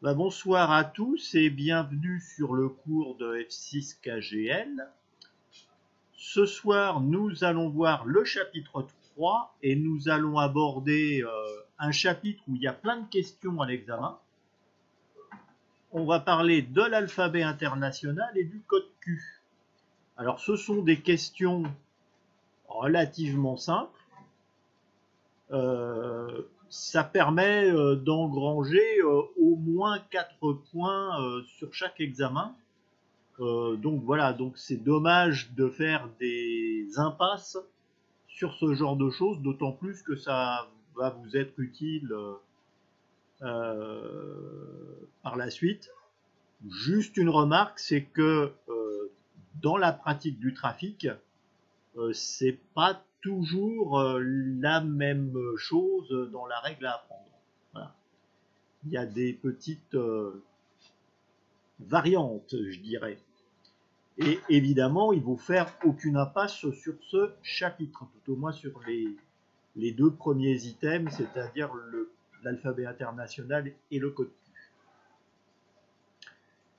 Bonsoir à tous et bienvenue sur le cours de F6 KGL. Ce soir, nous allons voir le chapitre 3 et nous allons aborder un chapitre où il y a plein de questions à l'examen. On va parler de l'alphabet international et du code Q. Alors, ce sont des questions relativement simples. Ça permet d'engranger au moins 4 points sur chaque examen. Donc voilà, donc c'est dommage de faire des impasses sur ce genre de choses, d'autant plus que ça va vous être utile par la suite. Juste une remarque, c'est que dans la pratique du trafic, c'est pas toujours la même chose dans la règle à apprendre. Voilà. Il y a des petites variantes, je dirais. Et évidemment, il ne faut faire aucune impasse sur ce chapitre, tout au moins sur les 2 premiers items, c'est-à-dire l'alphabet international et le code Q.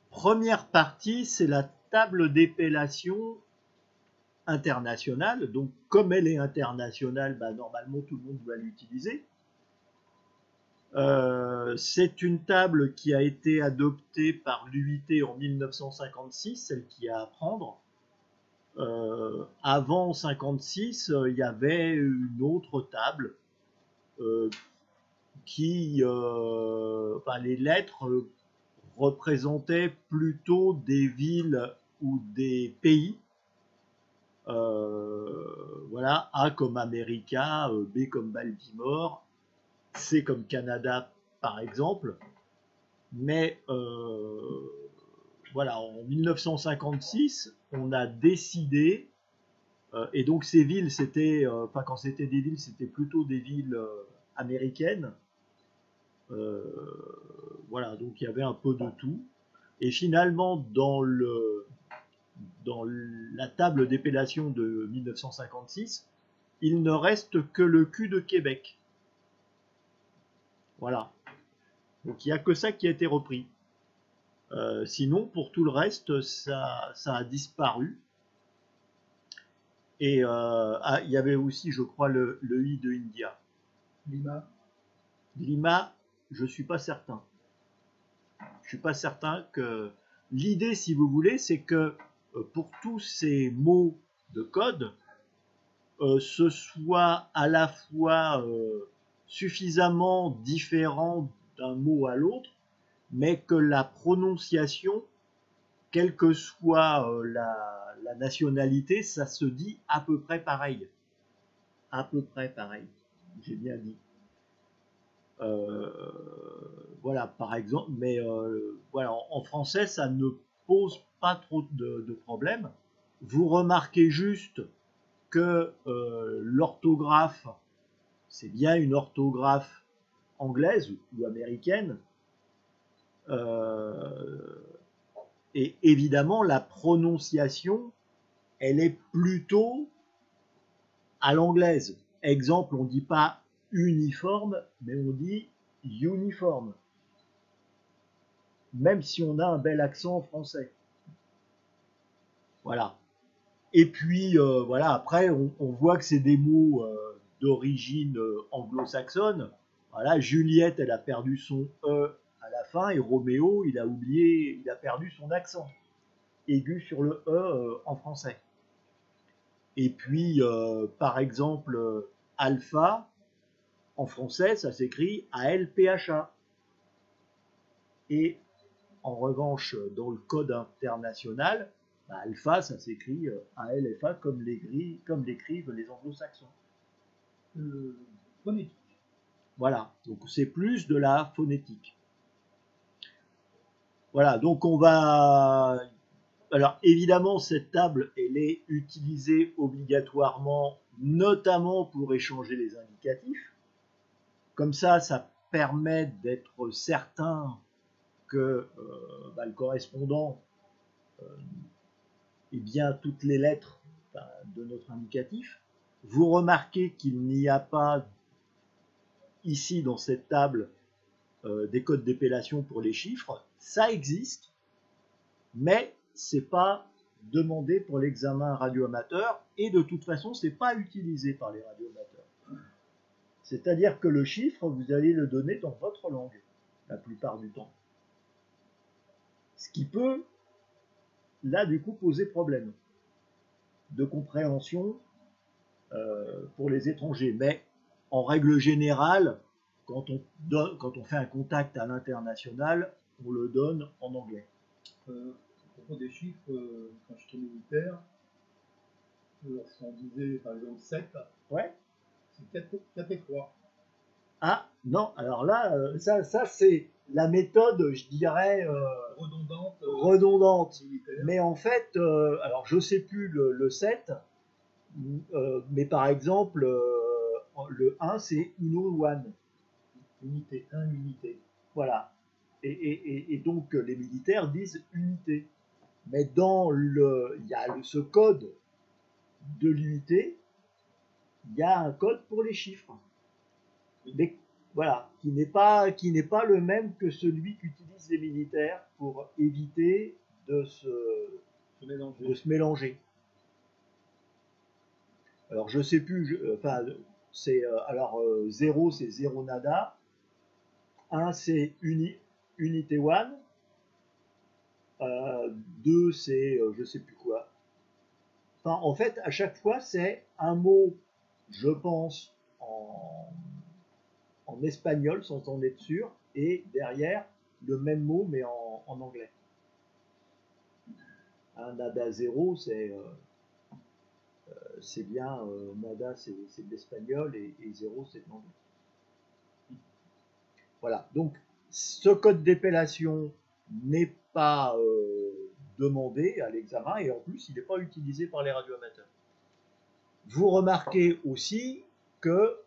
Première partie, c'est la table d'épellation internationale. Donc, comme elle est internationale, normalement, tout le monde doit l'utiliser. C'est une table qui a été adoptée par l'UIT en 1956, celle qui a à apprendre. Avant 1956, il y avait une autre table qui, les lettres représentaient plutôt des villes ou des pays. Voilà, A comme America, B comme Baltimore, C comme Canada par exemple. Mais voilà, en 1956, on a décidé, et donc ces villes, c'était, quand c'était des villes, c'était plutôt des villes américaines. Voilà, donc il y avait un peu de tout. Et finalement, dans la table d'épellation de 1956, il ne reste que le Q de Québec. Voilà. Donc il n'y a que ça qui a été repris. Sinon, pour tout le reste, ça a disparu. Et il y avait aussi, je crois, le I de India. Lima. Lima, je ne suis pas certain. Je ne suis pas certain que... L'idée, si vous voulez, c'est que pour tous ces mots de code, ce soit à la fois suffisamment différent d'un mot à l'autre, mais que la prononciation, quelle que soit la nationalité, ça se dit à peu près pareil. À peu près pareil, j'ai bien dit. Voilà, par exemple, mais voilà, en français, ça ne pose pas trop de problèmes. Vous remarquez juste que l'orthographe, c'est bien une orthographe anglaise ou américaine. Et évidemment, la prononciation, elle est plutôt à l'anglaise. Exemple, on ne dit pas uniforme, mais on dit uniforme. Même si on a un bel accent français. Voilà. Et puis, voilà, après, on voit que c'est des mots d'origine anglo-saxonne. Voilà, Juliette, elle a perdu son E à la fin, et Roméo, il a perdu son accent aigu sur le E en français. Et puis, par exemple, alpha, en français, ça s'écrit A-L-P-H-A. Et en revanche, dans le code international, alpha, ça s'écrit A-L-F-A comme l'écrivent les anglo-saxons. Phonétique. Voilà, donc c'est plus de la phonétique. Voilà, donc on va... Alors évidemment, cette table, elle est utilisée obligatoirement, notamment pour échanger les indicatifs. Comme ça permet d'être certain que le correspondant est bien toutes les lettres de notre indicatif. Vous remarquez qu'il n'y a pas ici dans cette table des codes d'épellation pour les chiffres, ça existe, mais c'est pas demandé pour l'examen radioamateur et de toute façon c'est pas utilisé par les radioamateurs. C'est-à-dire que le chiffre, vous allez le donner dans votre langue la plupart du temps. Ce qui peut là du coup poser problème de compréhension pour les étrangers. Mais en règle générale, quand on fait un contact à l'international, on le donne en anglais. À propos des chiffres, quand j'étais militaire, lorsqu'on disait par exemple 7, Ouais. c'est 4 et 3. Ah non, alors là, ça c'est la méthode, je dirais, redondante. Mais en fait, alors je sais plus le 7, mais par exemple, le 1 c'est uno one. Unité 1, unité. Voilà. Et donc les militaires disent unité. Mais dans il y a ce code de l'unité, il y a un code pour les chiffres. Mais voilà, qui n'est pas le même que celui qu'utilisent les militaires pour éviter de se mélanger. Alors je sais plus, enfin c'est alors 0 c'est 0 nada, 1 c'est unité one, 2 c'est je sais plus quoi. Enfin en fait à chaque fois c'est un mot, je pense en espagnol sans en être sûr, et derrière le même mot mais en anglais. Un nada 0 c'est bien nada c'est de l'espagnol et 0 c'est de l'anglais. Voilà, donc ce code d'épellation n'est pas demandé à l'examen et en plus il n'est pas utilisé par les radioamateurs. Vous remarquez aussi que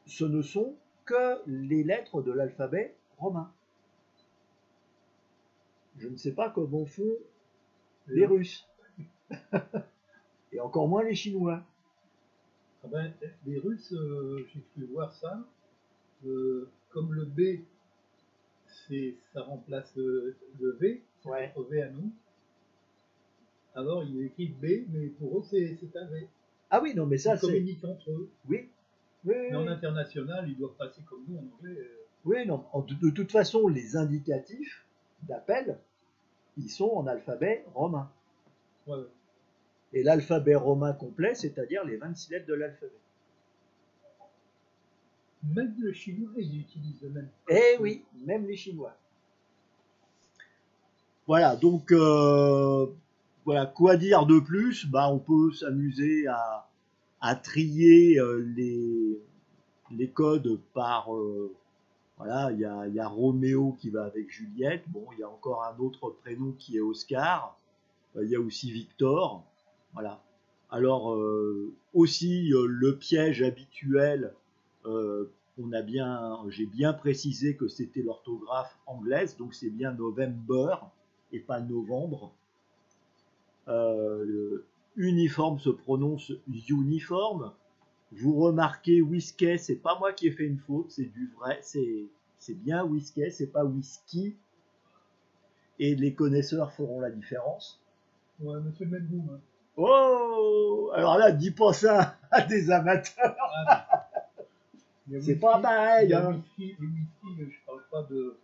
ce ne sont que les lettres de l'alphabet romain. Je ne sais pas comment font les Russes. Et encore moins les Chinois. Ah ben, les Russes, j'ai pu voir ça. Comme le B, ça remplace le V, c'est Ouais. notre V à nous. Alors ils écrivent B, mais pour eux c'est un V. Ah oui, non, mais ça ils communiquent entre eux. Oui. Oui, mais en international, ils doivent passer comme nous en anglais. Oui, non. De toute façon, les indicatifs d'appel, ils sont en alphabet romain. Ouais. Et l'alphabet romain complet, c'est-à-dire les 26 lettres de l'alphabet. Même le chinois, ils utilisent le même. Eh oui, même les Chinois. Voilà, donc voilà, quoi dire de plus? Bah, on peut s'amuser à trier les codes par voilà, il y a Roméo qui va avec Juliette. Bon, il y a encore un autre prénom qui est Oscar. Il y a aussi Victor. Voilà. Alors aussi le piège habituel. J'ai bien précisé que c'était l'orthographe anglaise, donc c'est bien November et pas novembre. Le uniforme se prononce uniforme. Vous remarquez whisky, c'est pas moi qui ai fait une faute, c'est du vrai, c'est bien whisky, c'est pas whisky. Et les connaisseurs feront la différence. Ouais, monsieur Melboum. Oh, alors là, dis pas ça à des amateurs. Ah, c'est pas pareil. Hein. Les whisky, je parle pas de.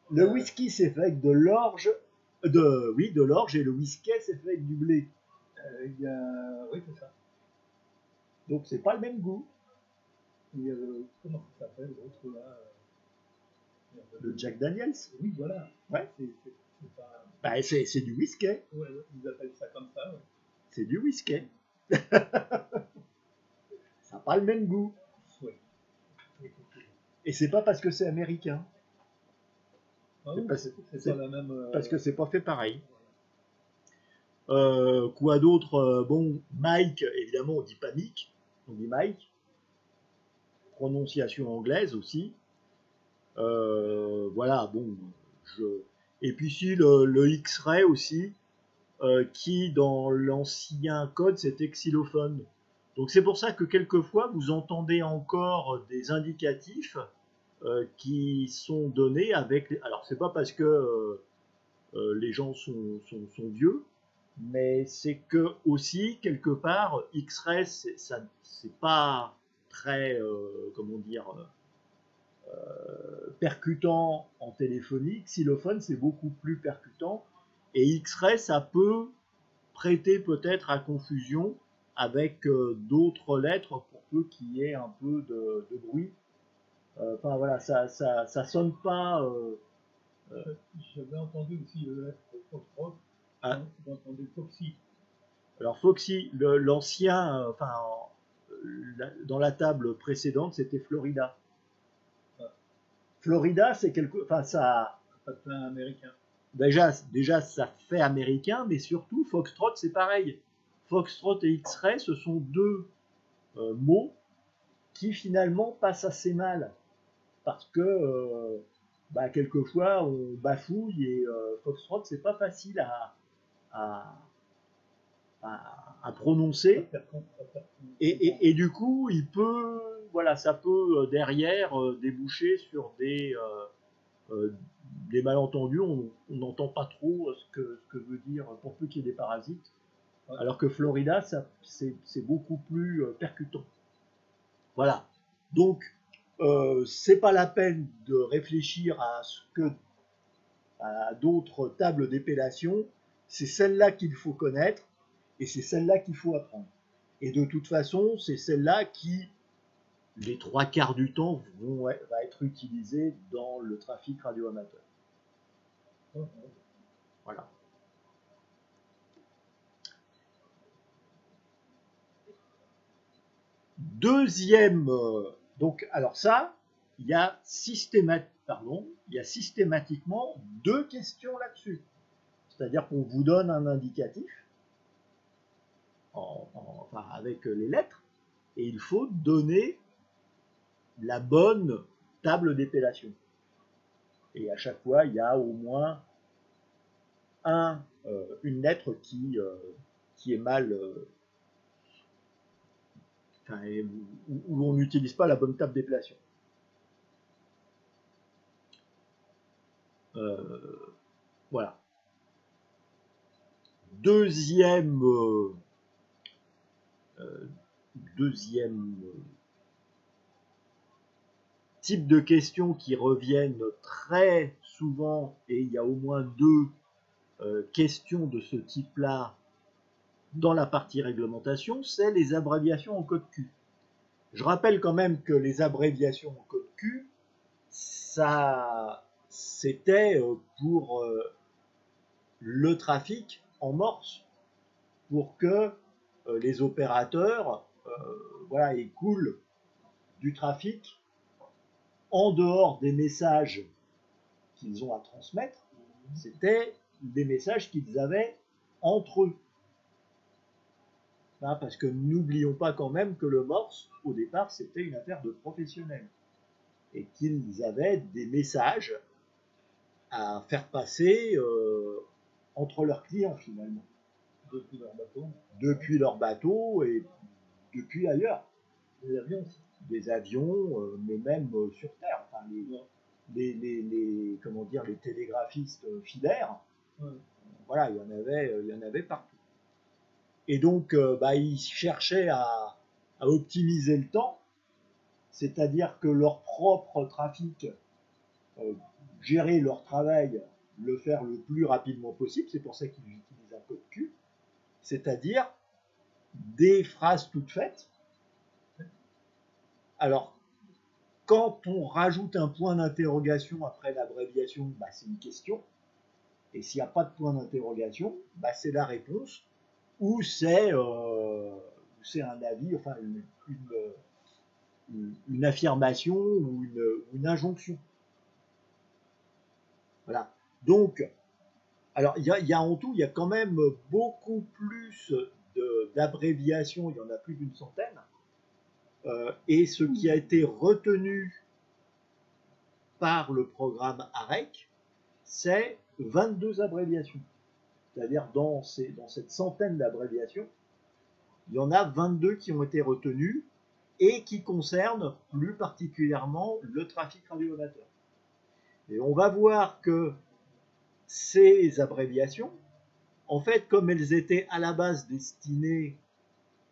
Le whisky, c'est fait avec de l'orge, de l'orge, et le whisky, c'est fait avec du blé. Oui, c'est ça. Donc c'est pas le même goût. Il y a comment ça s'appelle l'autre là Le Jack Daniels. Oui, voilà. Ouais. C'est pas. Bah, c'est du whisky. Ouais, ils appellent ça comme ça. Ouais. C'est du whisky. Ça n'a pas le même goût. Ouais. Et c'est pas parce que c'est américain. Ah oui, c'est pas la même. Parce que c'est pas fait pareil. Quoi d'autre? Bon, Mike, évidemment, on dit pas Mick, on dit Mike. Prononciation anglaise aussi. Voilà, bon. Et puis si le X-ray aussi, qui dans l'ancien code c'était xylophone. Donc c'est pour ça que quelquefois vous entendez encore des indicatifs qui sont donnés avec... Alors, c'est pas parce que les gens sont vieux, mais c'est que aussi, quelque part, X-Ray, c'est pas très, comment dire, percutant en téléphonie. Xylophone, c'est beaucoup plus percutant. Et X-Ray, ça peut prêter peut-être à confusion avec d'autres lettres pour peu qu'il y ait un peu de bruit. Enfin voilà, ça sonne pas. J'avais entendu aussi le lettre Foxtrot, Ah, j'ai entendu Foxy. alors Foxy, l'ancien, enfin dans la table précédente, c'était Florida. Ah, Florida, c'est quelque, enfin ça, pas plein américain. déjà ça fait américain, mais surtout Foxtrot, c'est pareil. Foxtrot et X-Ray, ce sont deux mots qui finalement passent assez mal parce que quelquefois on bafouille et Foxtrot, c'est pas facile à, à prononcer. Et du coup, il peut, voilà, ça peut derrière déboucher sur des malentendus. On n'entend pas trop ce que veut dire pour peu qu'il y ait des parasites. Alors que Florida, c'est beaucoup plus percutant. Voilà. Donc, c'est pas la peine de réfléchir à d'autres tables d'épellation. C'est celle-là qu'il faut connaître et c'est celle-là qu'il faut apprendre. Et de toute façon, c'est celle-là qui, les 3/4 du temps, va être utilisée dans le trafic radio-amateur. Voilà. Deuxième, donc, alors ça, il y a systématiquement deux questions là-dessus. C'est-à-dire qu'on vous donne un indicatif, enfin avec les lettres, et il faut donner la bonne table d'épellation. Et à chaque fois, il y a au moins une lettre qui est mal, où on n'utilise pas la bonne table d'épellation. Voilà. Deuxième type de questions qui reviennent très souvent, et il y a au moins deux questions de ce type-là dans la partie réglementation, c'est les abréviations en code Q. Je rappelle quand même que les abréviations en code Q, ça, c'était pour le trafic en morse, pour que les opérateurs voilà, écoulent du trafic en dehors des messages qu'ils ont à transmettre. C'était des messages qu'ils avaient entre eux. Hein, parce que n'oublions pas quand même que le morse, au départ, c'était une affaire de professionnels. Et qu'ils avaient des messages à faire passer entre leurs clients, finalement. Depuis leur bateau. Depuis leur bateau et depuis ailleurs. Des avions aussi. Des avions, mais même sur Terre. Enfin, comment dire, les télégraphistes filaires, voilà, il y en avait partout. Et donc, ils cherchaient à optimiser le temps, c'est-à-dire que leur propre trafic, gérer leur travail, le faire le plus rapidement possible. C'est pour ça qu'ils utilisent un code Q, c'est-à-dire des phrases toutes faites. Alors, quand on rajoute un point d'interrogation après l'abréviation, c'est une question. Et s'il n'y a pas de point d'interrogation, c'est la réponse. Ou c'est un avis, enfin une affirmation ou une injonction. Voilà. Donc, alors il y a en tout, il y a quand même beaucoup plus d'abréviations, il y en a plus d'une centaine. Et ce qui a été retenu par le programme AREC, c'est 22 abréviations. C'est-à-dire dans cette centaine d'abréviations, il y en a 22 qui ont été retenues et qui concerne plus particulièrement le trafic radioamateur. Et on va voir que ces abréviations, en fait, comme elles étaient à la base destinées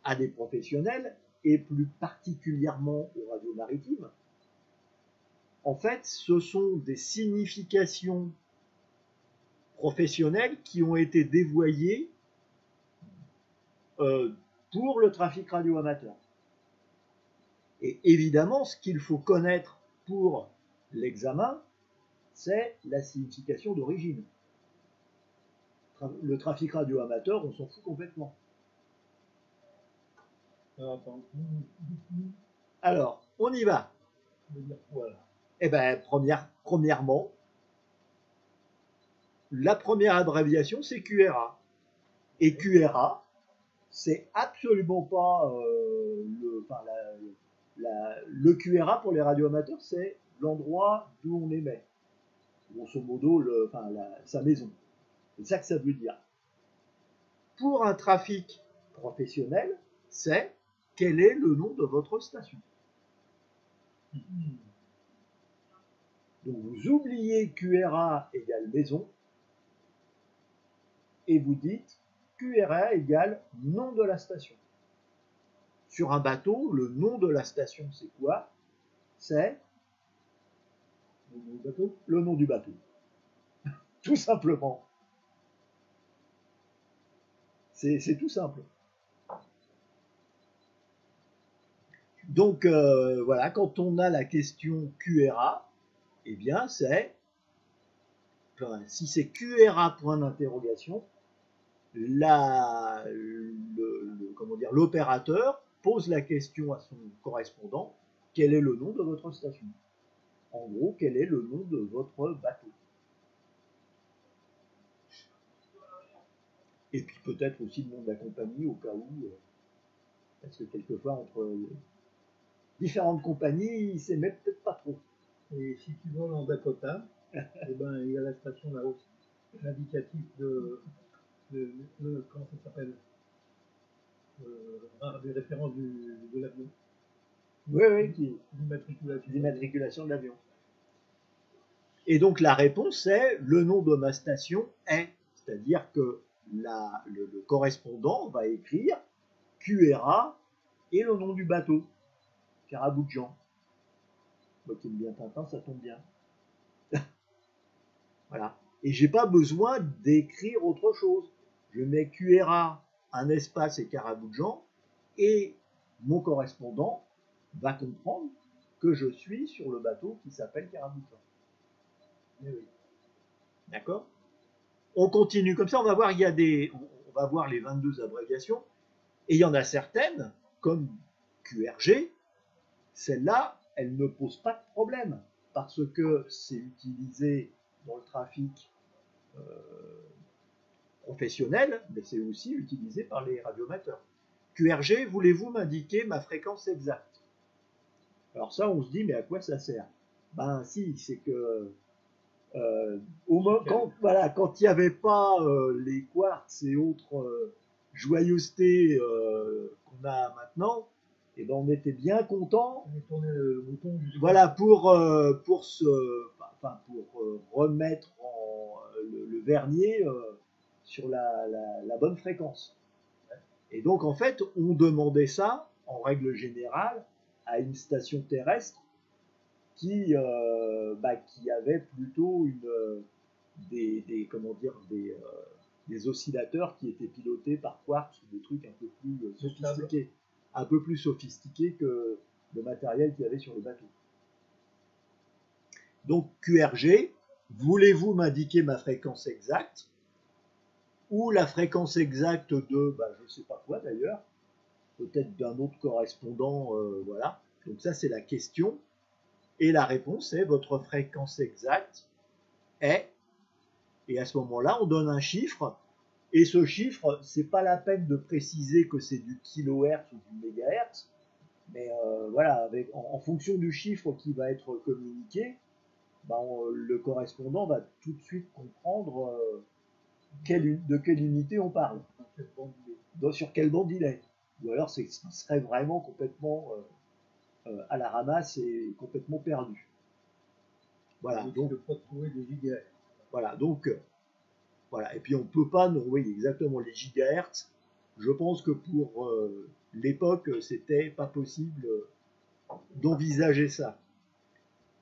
à des professionnels, et plus particulièrement aux radios maritimes, en fait, ce sont des significations professionnelles qui ont été dévoyées pour le trafic radioamateur. Et évidemment, ce qu'il faut connaître pour l'examen, c'est la signification d'origine. Le trafic radioamateur, on s'en fout complètement. Alors, on y va. Voilà. Eh bien, premièrement, la première abréviation, c'est QRA. Et QRA, c'est absolument pas le QRA pour les radioamateurs, c'est l'endroit d'où on émet. Grosso modo, sa maison. C'est ça que ça veut dire. Pour un trafic professionnel, c'est quel est le nom de votre station. Donc vous oubliez QRA égale maison et vous dites QRA égale nom de la station. Sur un bateau, le nom de la station, c'est quoi? C'est le nom du bateau. Tout simplement. C'est tout simple. Donc voilà, quand on a la question QRA, eh bien c'est, si c'est QRA point d'interrogation, l'opérateur pose la question à son correspondant, quel est le nom de votre station? En gros, quel est le nom de votre bateau? Et puis peut-être aussi le nom de la compagnie au cas où, parce que quelquefois entre différentes compagnies, ils s'aimaient peut-être pas trop. Et si tu voles en Dakota, eh ben, il y a la station là aussi, l'indicatif de comment ça s'appelle, des références de l'avion. Oui, l'immatriculation de l'avion. Et donc la réponse est le nom de ma station est, c'est-à-dire que le correspondant va écrire QRA et le nom du bateau, Caraboudjan. Moi qui aime bien Tintin, ça tombe bien. Voilà. Et j'ai pas besoin d'écrire autre chose. Je mets QRA, un espace et Caraboudjan, et mon correspondant va comprendre que je suis sur le bateau qui s'appelle Caraboudjan. Oui. D'accord? On continue comme ça, on va voir, on va voir les 22 abréviations, et il y en a certaines, comme QRG, celle-là, elle ne pose pas de problème, parce que c'est utilisé dans le trafic professionnel, mais c'est aussi utilisé par les radioamateurs. QRG, voulez-vous m'indiquer ma fréquence exacte? Alors ça, on se dit, mais à quoi ça sert? Ben si, c'est que quand il n'y avait pas les quartz et autres joyeusetés qu'on a maintenant, et ben on était bien content. On tournait le bouton voilà, pour remettre le vernier sur la bonne fréquence. Et donc en fait, on demandait ça en règle générale à une station terrestre qui avait plutôt des oscillateurs qui étaient pilotés par quartz, des trucs un peu plus sophistiqués que le matériel qu'il y avait sur le bateau. Donc QRG, voulez-vous m'indiquer ma fréquence exacte ou la fréquence exacte de, je ne sais pas quoi d'ailleurs, peut-être d'un autre correspondant, voilà. Donc ça c'est la question. Et la réponse est votre fréquence exacte est, et à ce moment-là, on donne un chiffre, et ce chiffre, c'est pas la peine de préciser que c'est du kilohertz ou du mégahertz, mais voilà, en fonction du chiffre qui va être communiqué, le correspondant va tout de suite comprendre de quelle unité on parle, sur quelle bande il est. Ou alors, ce serait vraiment complètement à la ramasse est complètement perdu. Voilà, Donc, donc, tu ne peux pas trouver des gigahertz. voilà, donc voilà. Et puis on ne peut pas, oui, exactement les gigahertz. Je pense que pour l'époque, c'était pas possible d'envisager ça.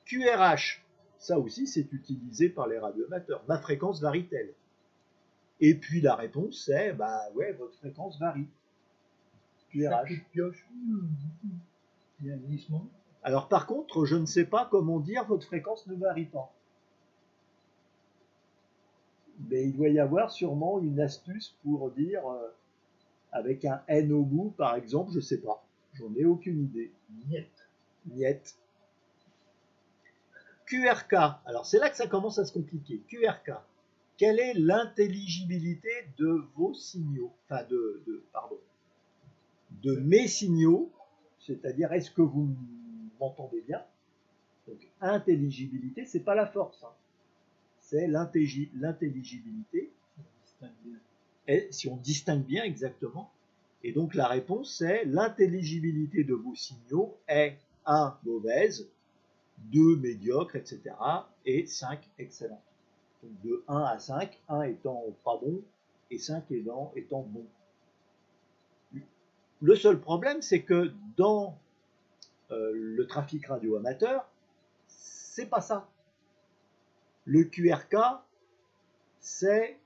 QRH, ça aussi, c'est utilisé par les radioamateurs. Ma fréquence varie-t-elle? Et puis la réponse, c'est, bah ouais, votre fréquence varie. Chaque coup QRH. de pioche, il y a un glissement. Alors par contre, je ne sais pas comment dire votre fréquence ne varie pas. Mais il doit y avoir sûrement une astuce pour dire, avec un N au bout, par exemple, je ne sais pas. J'en ai aucune idée. Niet. Niet. QRK. Alors c'est là que ça commence à se compliquer. QRK. Quelle est l'intelligibilité de vos signaux? Enfin, de mes signaux, c'est-à-dire est-ce que vous m'entendez bien? Donc intelligibilité, c'est pas la force, hein. C'est l'intelligibilité. Et si on distingue bien exactement. Et donc la réponse c'est l'intelligibilité de vos signaux est 1 mauvaise, 2 médiocre, etc. et 5 excellente. Donc de 1 à 5, 1 étant pas bon et 5 étant bon. Le seul problème, c'est que dans le trafic radio amateur, c'est pas ça. Le QRK, c'est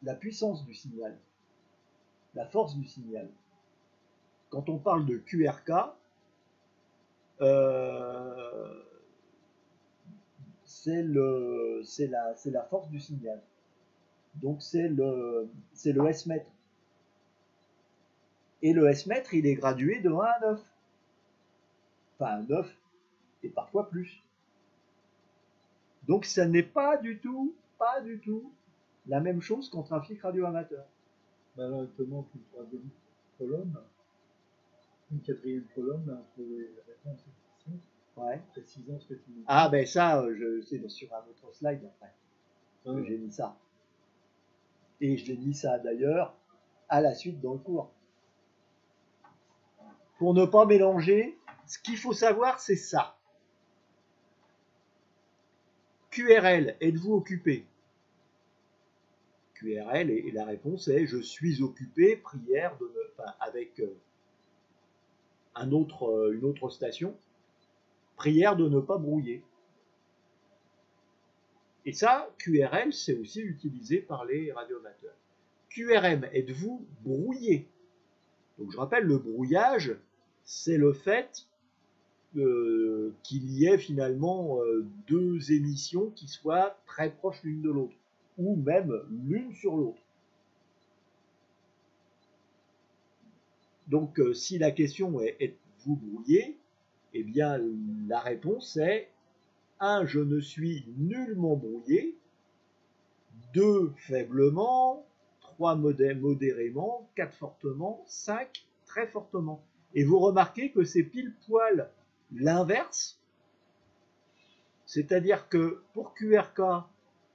la puissance du signal, la force du signal. Quand on parle de QRK, c'est la force du signal. Donc c'est le S-mètre. Et le S-mètre, il est gradué de 1 à 9. Enfin 9 et parfois plus. Donc ça n'est pas du tout la même chose qu'en trafic radio amateur. Alors, justement, une troisième colonne, une quatrième colonne, entre les réponses et les questions, Ouais. précisant ce que tu nous dis. Ah ben ça, c'est sur un autre slide après que j'ai mis ça. Et je l'ai mis ça d'ailleurs à la suite dans le cours. Pour ne pas mélanger, ce qu'il faut savoir, c'est ça. QRL, êtes-vous occupé? QRL, et la réponse est je suis occupé, prière de avec une autre station, prière de ne pas brouiller. Et ça, QRL, c'est aussi utilisé par les radioamateurs. QRM, êtes-vous brouillé? Donc je rappelle, le brouillage, c'est le fait qu'il y ait finalement deux émissions qui soient très proches l'une de l'autre, ou même l'une sur l'autre. Donc si la question est êtes-vous brouillé, eh bien la réponse est 1. Je ne suis nullement brouillé, 2. Faiblement, 3. Modérément, 4. Fortement, 5. Très fortement. Et vous remarquez que c'est pile poil l'inverse, c'est-à-dire que pour QRK,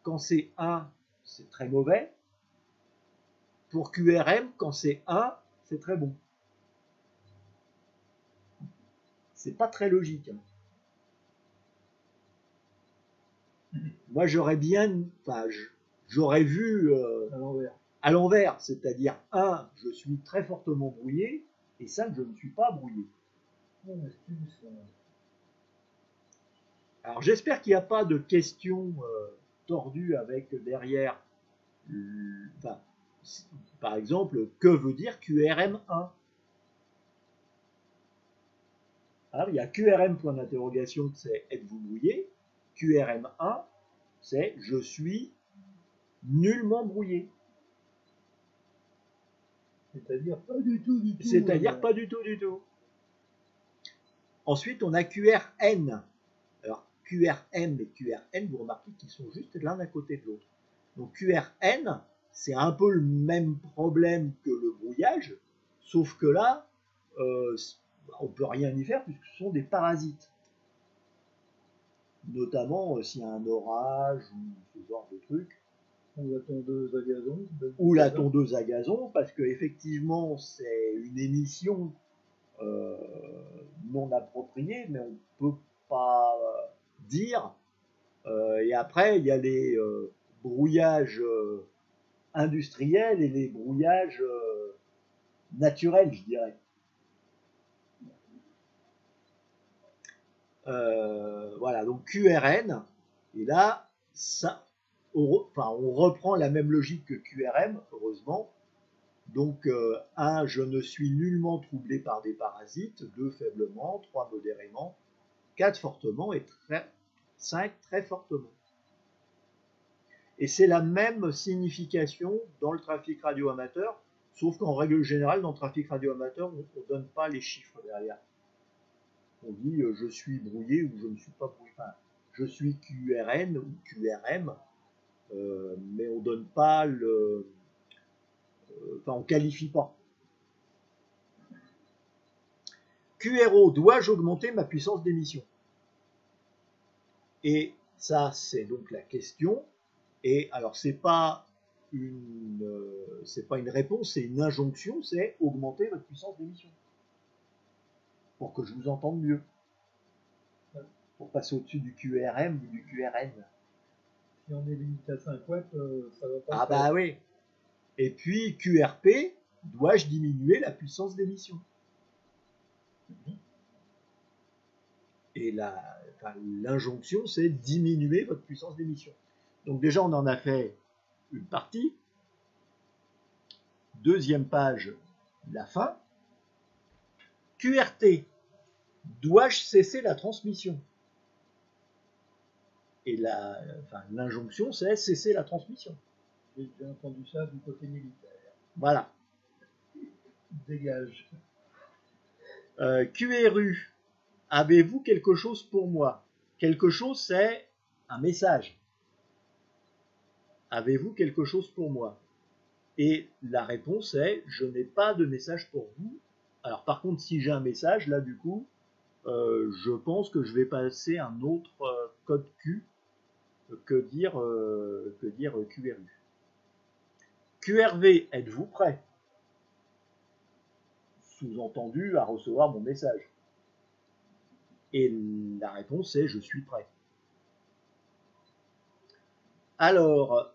quand c'est 1, c'est très mauvais. Pour QRM, quand c'est 1, c'est très bon. C'est pas très logique, hein. Moi, j'aurais vu à l'envers, c'est-à-dire 1, je suis très fortement brouillé, et 5, je ne suis pas brouillé. Alors, j'espère qu'il n'y a pas de questions tordues avec derrière, par exemple, que veut dire QRM1? Alors, il y a QRM, point d'interrogation, c'est êtes-vous brouillé? QRM1, c'est je suis nullement brouillé. C'est-à-dire pas du tout. C'est-à-dire pas du tout. Ensuite, on a QRN. Alors, QRM et QRN, vous remarquez qu'ils sont juste l'un à côté de l'autre. Donc, QRN, c'est un peu le même problème que le brouillage, sauf que là, on ne peut rien y faire puisque ce sont des parasites. Notamment s'il y a un orage ou ce genre de truc. Ou la tondeuse à gazon. Ou la tondeuse à gazon, parce qu'effectivement, c'est une émission non approprié, mais on ne peut pas dire. Et après, il y a les brouillages industriels et les brouillages naturels, je dirais. Voilà, donc QRN, et là, ça, on reprend la même logique que QRM, heureusement. Donc, 1, je ne suis nullement troublé par des parasites, 2, faiblement, 3, modérément, 4, fortement, et 5, très fortement. Et c'est la même signification dans le trafic radio-amateur, sauf qu'en règle générale, dans le trafic radio-amateur, on ne donne pas les chiffres derrière. On dit je suis brouillé ou je ne suis pas brouillé. Enfin, je suis QRN ou QRM, mais on donne pas le. Enfin, on qualifie pas. QRO, dois-je augmenter ma puissance d'émission? Et ça, c'est donc la question. Et alors, c'est pas une réponse, c'est une injonction, c'est augmenter votre puissance d'émission. Pour que je vous entende mieux. Pour passer au-dessus du QRM ou du QRN. Si on est limité à 5 watts, ça va pas. Ah bah oui. Et puis QRP, dois-je diminuer la puissance d'émission? Et l'injonction, c'est diminuer votre puissance d'émission. Donc déjà, on en a fait une partie. Deuxième page, la fin. QRT, dois-je cesser la transmission? Et l'injonction, c'est cesser la transmission. J'ai déjà entendu ça du côté militaire. Voilà. Dégage. QRU, avez-vous quelque chose pour moi? Quelque chose, c'est un message. Avez-vous quelque chose pour moi? Et la réponse est, je n'ai pas de message pour vous. Alors par contre, si j'ai un message, là du coup, je pense que je vais passer un autre code Q que dire QRU. QRV, êtes-vous prêt? Sous-entendu à recevoir mon message. Et la réponse est, je suis prêt. Alors,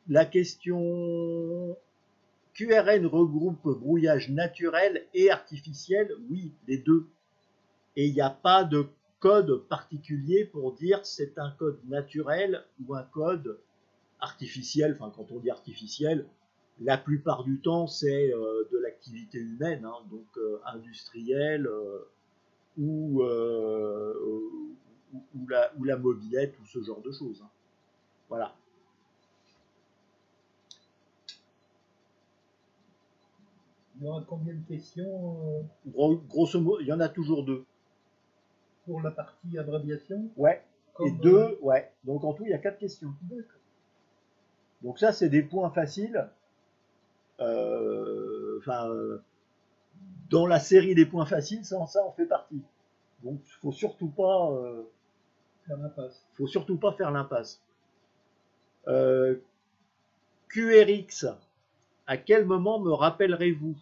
la question QRN regroupe brouillage naturel et artificiel? Oui, les deux. Et il n'y a pas de code particulier pour dire c'est un code naturel ou un code artificiel. Enfin, quand on dit artificiel, la plupart du temps, c'est de l'activité humaine, hein, donc industrielle ou la mobilette ou ce genre de choses. Hein. Voilà. Il y aura combien de questions Grosso modo, il y en a toujours 2. Pour la partie abréviation? Ouais. Et 2, ouais. Donc en tout, il y a 4 questions. Donc ça, c'est des points faciles. Dans la série des points faciles, ça en fait partie. Donc il faut surtout pas faire l'impasse. Faut surtout pas faire l'impasse. QRX, à quel moment me rappellerez-vous?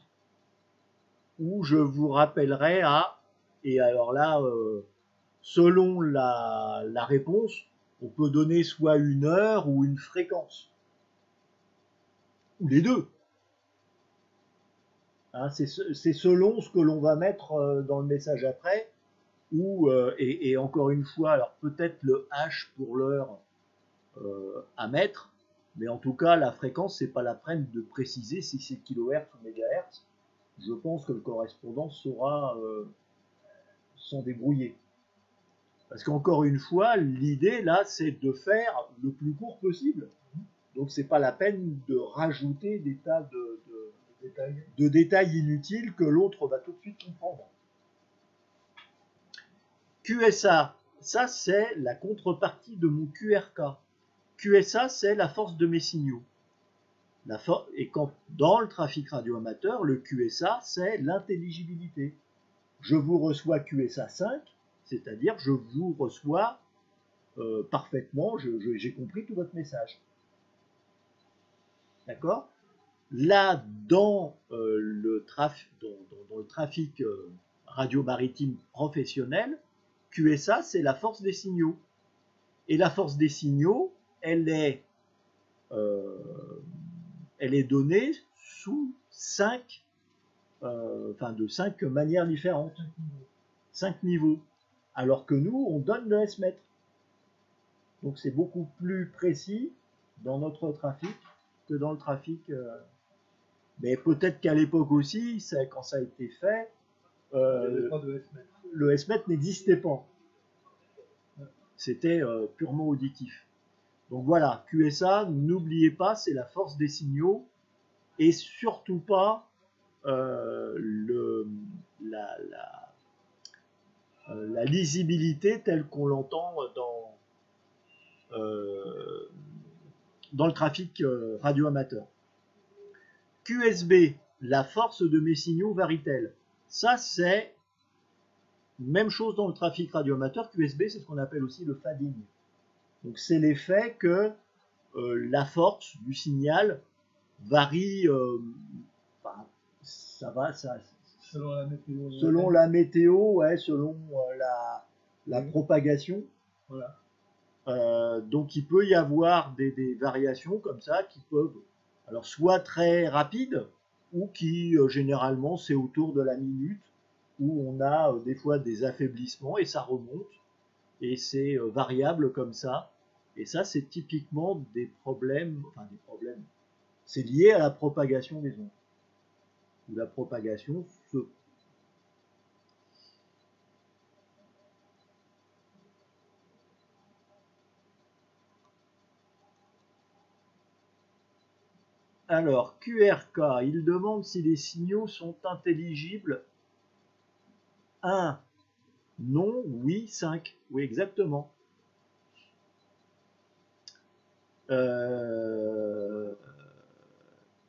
Ou je vous rappellerai à... Et alors là, selon la réponse, on peut donner soit une heure ou une fréquence. Ou les deux. Hein, c'est selon ce que l'on va mettre dans le message après. Ou, et encore une fois, alors peut-être le H pour l'heure à mettre, mais en tout cas, la fréquence, c'est pas la peine de préciser si c'est kHz ou MHz. Je pense que le correspondant saura s'en débrouiller. Parce qu'encore une fois, l'idée là, c'est de faire le plus court possible. Donc c'est pas la peine de rajouter des tas de détails inutiles que l'autre va tout de suite comprendre. QSA, ça c'est la contrepartie de mon QRK. QSA, c'est la force de mes signaux. Et quand dans le trafic radio-amateur, le QSA, c'est l'intelligibilité. Je vous reçois QSA 5, c'est-à-dire je vous reçois parfaitement, j'ai compris tout votre message. D'accord? Là, dans, dans le trafic radio maritime professionnel, QSA, c'est la force des signaux. Et la force des signaux, elle est donnée sous de 5 manières différentes, 5 niveaux. Alors que nous, on donne le S-mètre. Donc c'est beaucoup plus précis dans notre trafic que dans le trafic. Mais peut-être qu'à l'époque aussi, quand ça a été fait, le S-mètre n'existait pas. C'était purement auditif. Donc voilà, QSA, n'oubliez pas, c'est la force des signaux et surtout pas la lisibilité telle qu'on l'entend dans le trafic radio-amateur. QSB, la force de mes signaux varie-t-elle? Ça, c'est même chose dans le trafic radio-amateur. QSB, c'est ce qu'on appelle aussi le fading. Donc, c'est l'effet que la force du signal varie, selon la météo, ouais, selon la propagation. Voilà. Donc il peut y avoir des variations comme ça qui peuvent, alors soit très rapides ou qui généralement c'est autour de la minute où on a des fois des affaiblissements et ça remonte et c'est variable comme ça. Et ça c'est typiquement des problèmes, c'est lié à la propagation des ondes. Où la propagation se Alors, QRK, il demande si les signaux sont intelligibles. 1, non, oui, 5. Oui, exactement.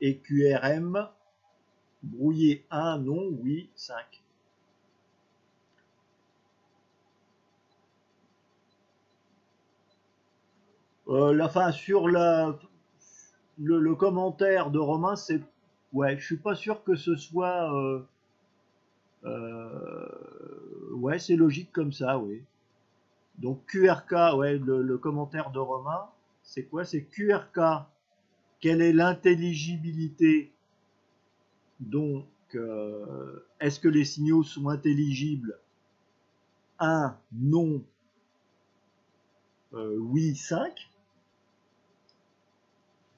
Et QRM, brouillé 1, non, oui, 5. Sur le commentaire de Romain, c'est... Ouais, je suis pas sûr que ce soit... ouais, c'est logique comme ça, oui. Donc QRK, ouais, le commentaire de Romain, c'est quoi? C'est QRK. Quelle est l'intelligibilité? Donc, est-ce que les signaux sont intelligibles? 1, non, oui, 5.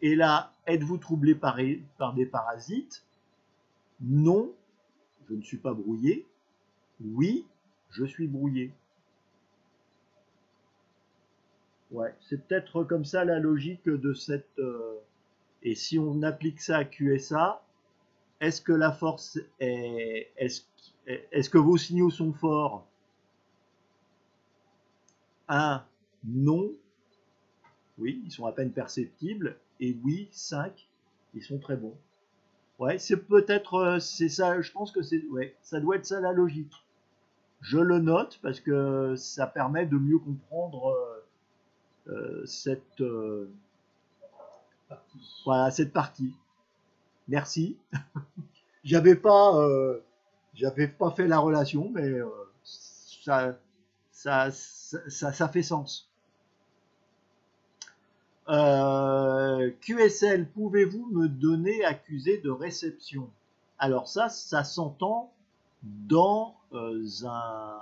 Et là, êtes-vous troublé par des parasites? Non, je ne suis pas brouillé. Oui, je suis brouillé. Ouais, c'est peut-être comme ça la logique de cette... Et si on applique ça à QSA, est-ce que la force est... Est-ce que vos signaux sont forts? 1, non. Oui, ils sont à peine perceptibles. Et oui, 5, ils sont très bons. Ouais, c'est peut-être, c'est ça, je pense que c'est, ouais, ça doit être ça la logique. Je le note parce que ça permet de mieux comprendre cette, voilà, cette partie. Merci. J'avais pas fait la relation, mais ça fait sens. QSL, pouvez-vous me donner accusé de réception? Alors ça s'entend dans un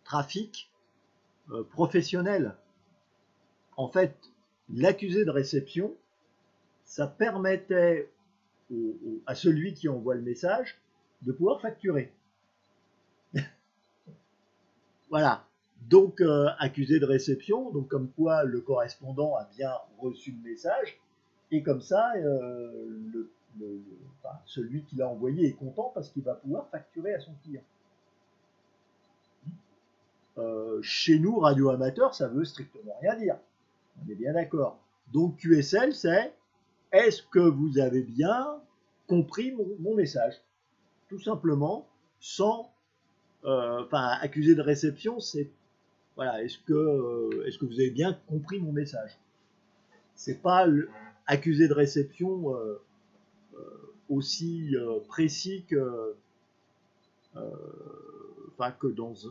trafic professionnel. En fait, l'accusé de réception, ça permettait à celui qui envoie le message de pouvoir facturer. Voilà. Donc, accusé de réception, donc comme quoi le correspondant a bien reçu le message, et comme ça, celui qui l'a envoyé est content parce qu'il va pouvoir facturer à son client. Chez nous, radio amateur, ça veut strictement rien dire. On est bien d'accord. Donc, QSL, c'est est-ce que vous avez bien compris mon message? Tout simplement, sans... accusé de réception, c'est... Voilà, est-ce que vous avez bien compris mon message? C'est pas accusé de réception aussi précis que, que dans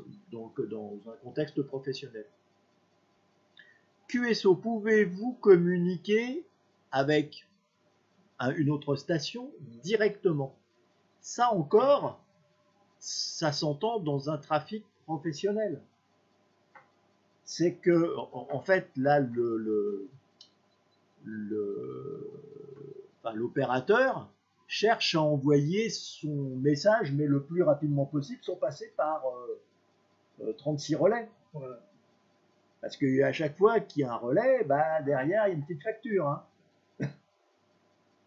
un contexte professionnel. QSO, pouvez-vous communiquer avec une autre station directement? Ça encore, ça s'entend dans un trafic professionnel. C'est que, en fait, là, l'opérateur cherche à envoyer son message, mais le plus rapidement possible, sans passer par 36 relais. Voilà. Parce qu'à chaque fois qu'il y a un relais, bah, derrière, il y a une petite facture. Hein.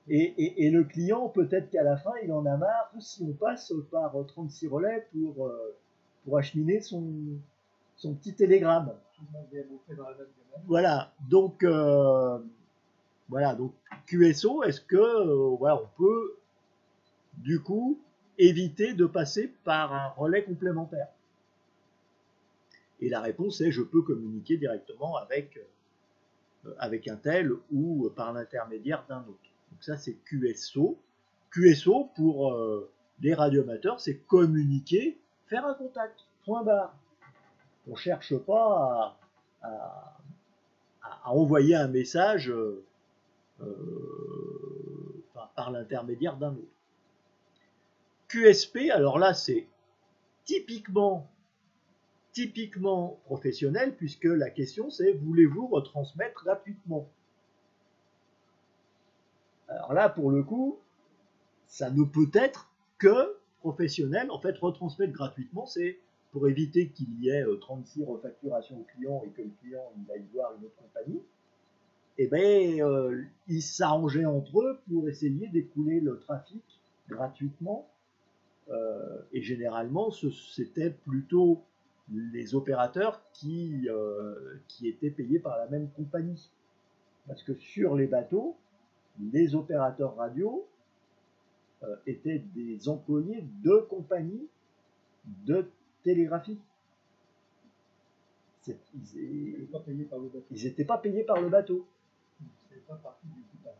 Et le client, peut-être qu'à la fin, il en a marre si on passe par 36 relais pour acheminer son petit télégramme. Tout le monde vient bouffer dans la même domaine. Voilà, donc QSO, est-ce que on peut du coup éviter de passer par un relais complémentaire? Et la réponse est je peux communiquer directement avec un tel ou par l'intermédiaire d'un autre. Donc ça c'est QSO. QSO pour les radioamateurs, c'est communiquer, faire un contact, point barre. On ne cherche pas à envoyer un message par l'intermédiaire d'un autre. QSP, alors là c'est typiquement professionnel, puisque la question c'est voulez-vous retransmettre gratuitement? Alors là, pour le coup, ça ne peut être que professionnel. En fait, retransmettre gratuitement, c'est pour éviter qu'il y ait 36 refacturations au client et que le client il aille voir une autre compagnie. Et bien, ils s'arrangeaient entre eux pour essayer d'écouler le trafic gratuitement. Et généralement, c'était plutôt les opérateurs qui étaient payés par la même compagnie. Parce que sur les bateaux, les opérateurs radio étaient des employés de compagnies de télégraphie. Ils n'étaient pas payés par le bateau. C'est pas partie du équipage.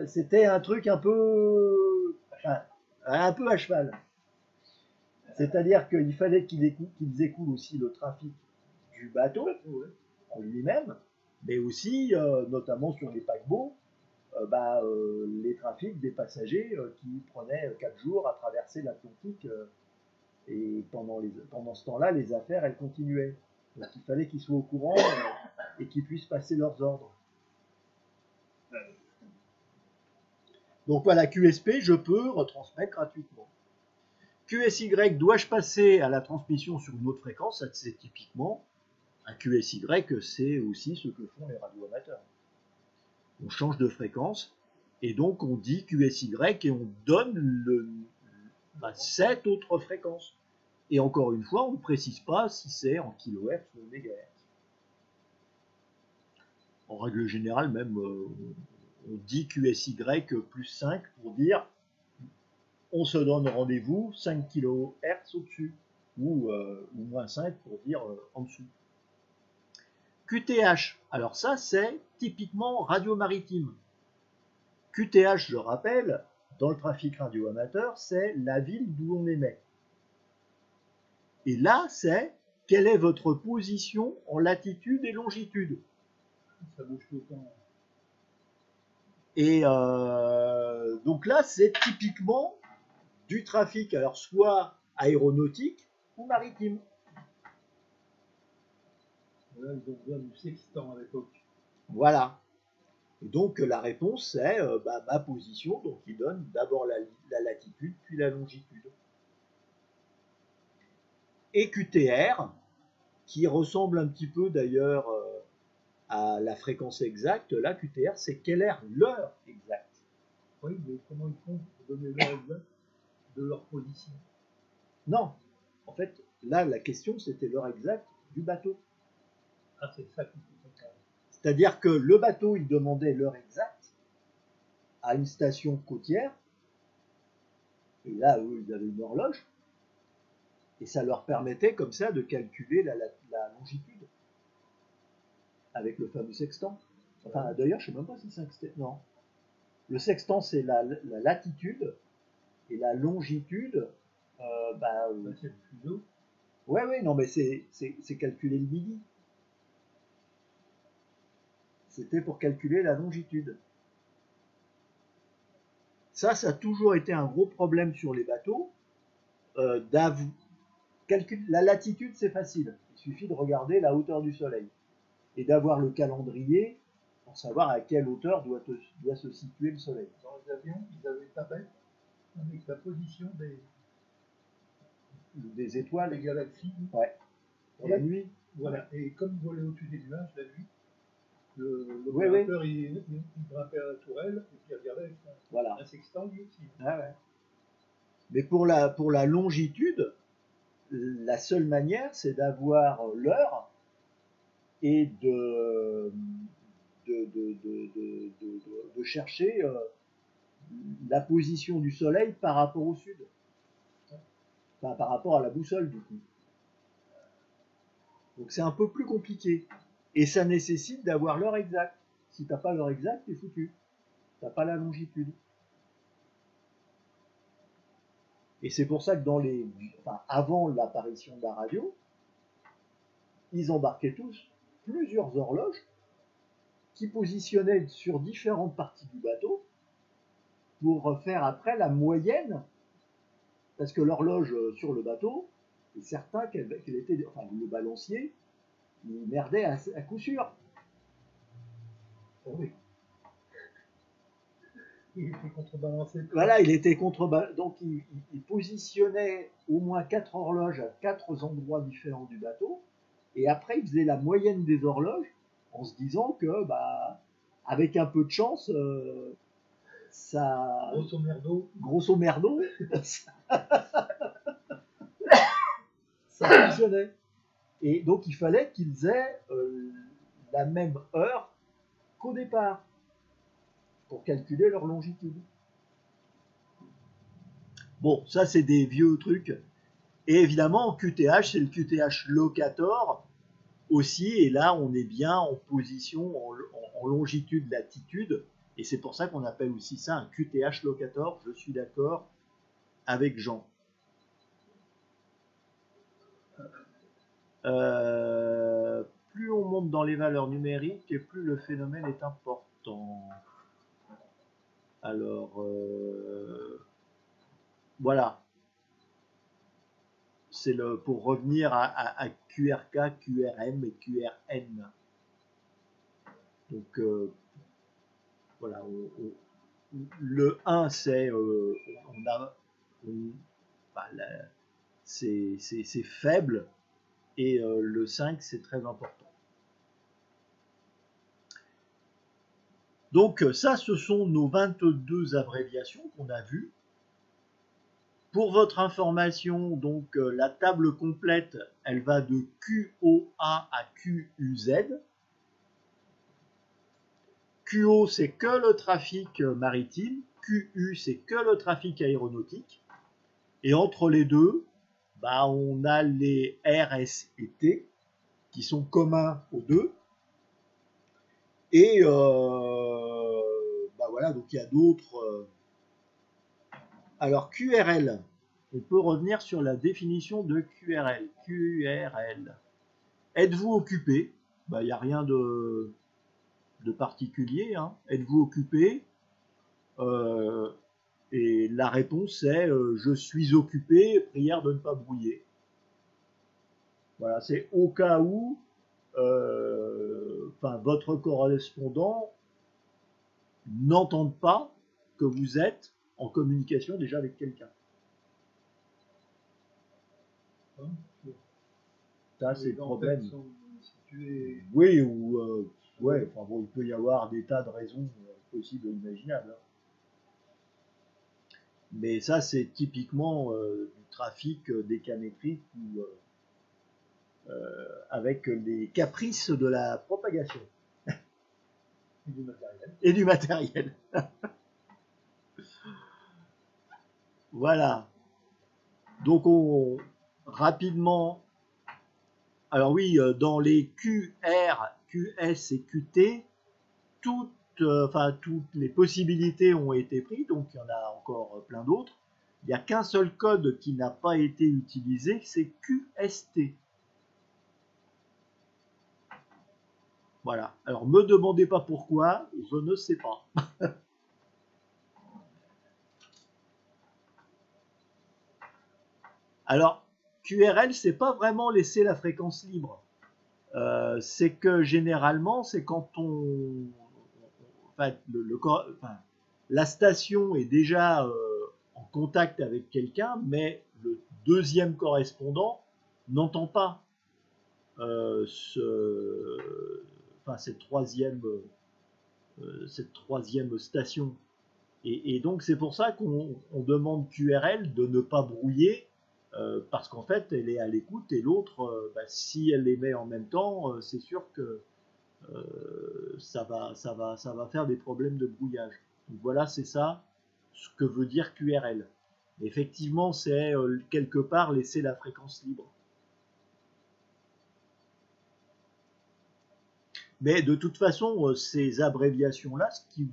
C'était un truc un peu à cheval. C'est-à-dire qu'il fallait qu'ils écoulent aussi le trafic du bateau en lui-même, mais aussi, notamment sur les paquebots, les trafics des passagers qui prenaient 4 jours à traverser l'Atlantique. Et pendant ce temps-là, les affaires, elles continuaient. Donc il fallait qu'ils soient au courant et qu'ils puissent passer leurs ordres. Donc voilà, QSP, je peux retransmettre gratuitement. QSY, dois-je passer à la transmission sur une autre fréquence? C'est typiquement un QSY, c'est aussi ce que font les radioamateurs. On change de fréquence et donc on dit QSY et on donne cette autre fréquence. Et encore une fois, on ne précise pas si c'est en kHz ou en MHz. En règle générale, même, on dit QSY plus 5 pour dire on se donne rendez-vous 5 kHz au-dessus, ou moins 5 pour dire en dessous. QTH, alors ça c'est typiquement radio maritime. QTH, je rappelle, dans le trafic radio amateur, c'est la ville d'où on émet. Et là, c'est quelle est votre position en latitude et longitude. Ça bouge tout le temps. Et donc là, c'est typiquement du trafic, alors soit aéronautique ou maritime. Là, ils ont besoin du sextant à l'époque. Voilà. Et donc la réponse c'est ma position, donc il donne d'abord la latitude puis la longitude. Et QTR, qui ressemble un petit peu d'ailleurs à la fréquence exacte, là QTR c'est quelle est l'heure exacte. Oui, mais comment ils font pour donner l'heure exacte de leur position? Non, en fait là la question c'était l'heure exacte du bateau. Ah, c'est ça qui fait ça. C'est-à-dire que le bateau il demandait l'heure exacte à une station côtière, et là eux ils avaient une horloge, et ça leur permettait comme ça de calculer la longitude avec le fameux sextant. Enfin, d'ailleurs, je ne sais même pas si c'est un sextant. Non. Le sextant, c'est la latitude, et la longitude, C'est le fuseau. ouais, non, mais c'est calculer le midi. C'était pour calculer la longitude. Ça a toujours été un gros problème sur les bateaux. La latitude, c'est facile. Il suffit de regarder la hauteur du soleil et d'avoir le calendrier pour savoir à quelle hauteur doit se situer le soleil. Dans les avions, ils avaient pareil avec la position des étoiles, des galaxies. Ouais. Pour la nuit. Voilà. Et comme ils volaient au-dessus des nuages la nuit, l'opérateur, il grimpait à la tourelle et puis il regardait avec voilà. un sextant lui aussi. Ah ouais. Mais pour la longitude, la seule manière, c'est d'avoir l'heure et de chercher la position du soleil par rapport au sud. Enfin, par rapport à la boussole, du coup. Donc c'est un peu plus compliqué. Et ça nécessite d'avoir l'heure exacte. Si t'as pas l'heure exacte, t'es foutu. T'as pas la longitude. Et c'est pour ça que avant l'apparition de la radio, ils embarquaient tous plusieurs horloges qui positionnaient sur différentes parties du bateau pour faire après la moyenne, parce que l'horloge sur le bateau, c'est certain qu'elle était, enfin le balancier, il merdait à coup sûr. Ah oui. Il était contrebalancé. Voilà, il était contrebalancé. Donc il positionnait au moins 4 horloges à 4 endroits différents du bateau. Et après, il faisait la moyenne des horloges en se disant que, avec un peu de chance, ça. Grosso merdo. Ça fonctionnait. Et donc, il fallait qu'ils aient la même heure qu'au départ pour calculer leur longitude. Bon, ça, c'est des vieux trucs. Et évidemment, en QTH, c'est le QTH locator aussi. Et là, on est bien en position, en longitude, latitude. Et c'est pour ça qu'on appelle aussi ça un QTH locator. Je suis d'accord avec Jean. Plus on monte dans les valeurs numériques, et plus le phénomène est important. Alors, voilà. C'est pour revenir à QRK, QRM et QRN. Donc, voilà. Le 1, c'est c'est faible, et le 5, c'est très important. Donc ça, ce sont nos 22 abréviations qu'on a vues. Pour votre information, donc la table complète, elle va de QOA à QUZ. QO, c'est que le trafic maritime. QU, c'est que le trafic aéronautique. Et entre les deux, on a les RS et T, qui sont communs aux deux. Et voilà, donc il y a d'autres. Alors QRL, on peut revenir sur la définition de QRL. QRL. Êtes-vous occupé? Il n'y a rien de particulier. Hein. Êtes-vous occupé? Et la réponse est je suis occupé, prière de ne pas brouiller. Voilà, c'est au cas où votre correspondant n'entende pas que vous êtes en communication déjà avec quelqu'un. Ça, c'est le problème. Oui, ou il peut y avoir des tas de raisons possibles et imaginables. Hein. Mais ça, c'est typiquement du trafic décamétrique ou avec les caprices de la propagation. Et du matériel. Voilà. Donc, rapidement. Alors oui, dans les QR, QS et QT, toutes toutes les possibilités ont été prises, donc il y en a encore plein d'autres. Il n'y a qu'un seul code qui n'a pas été utilisé, c'est QST. Voilà. Alors, me demandez pas pourquoi, je ne sais pas. Alors, QRL, c'est pas vraiment laisser la fréquence libre. C'est que généralement, c'est quand la station est déjà en contact avec quelqu'un, mais le deuxième correspondant n'entend pas cette troisième station. Et donc c'est pour ça qu'on demande QRL de ne pas brouiller, parce qu'en fait elle est à l'écoute, et l'autre, si elle les met en même temps, c'est sûr que ça va faire des problèmes de brouillage. Donc voilà, c'est ça ce que veut dire QRL. Effectivement, c'est quelque part laisser la fréquence libre. Mais de toute façon, ces abréviations-là, ce qui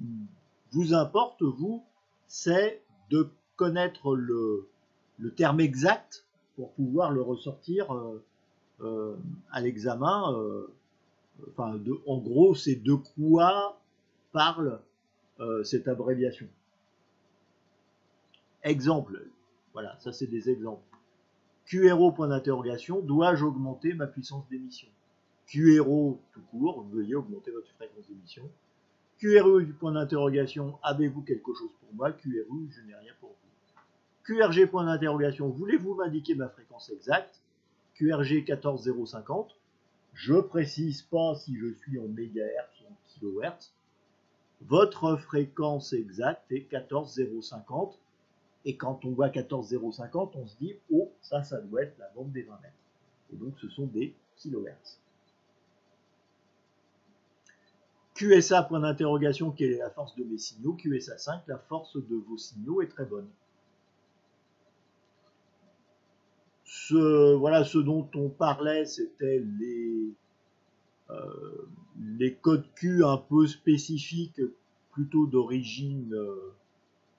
vous importe, vous, c'est de connaître le terme exact pour pouvoir le ressortir à l'examen. En gros, c'est de quoi parle cette abréviation. Exemple, voilà, ça c'est des exemples. QRO, point d'interrogation, dois-je augmenter ma puissance d'émission? QRO tout court, veuillez augmenter votre fréquence d'émission. QRE, point d'interrogation, avez-vous quelque chose pour moi? QRU, je n'ai rien pour vous. QRG, point d'interrogation, voulez-vous m'indiquer ma fréquence exacte? QRG 14050, je précise pas si je suis en mégahertz ou en kilohertz. Votre fréquence exacte est 14050. Et quand on voit 14050, on se dit, oh, ça doit être la bande des 20 mètres. Et donc, ce sont des kilohertz. QSA, point d'interrogation, quelle est la force de mes signaux? QSA 5, la force de vos signaux est très bonne. Voilà, ce dont on parlait, c'était les codes Q un peu spécifiques, plutôt d'origine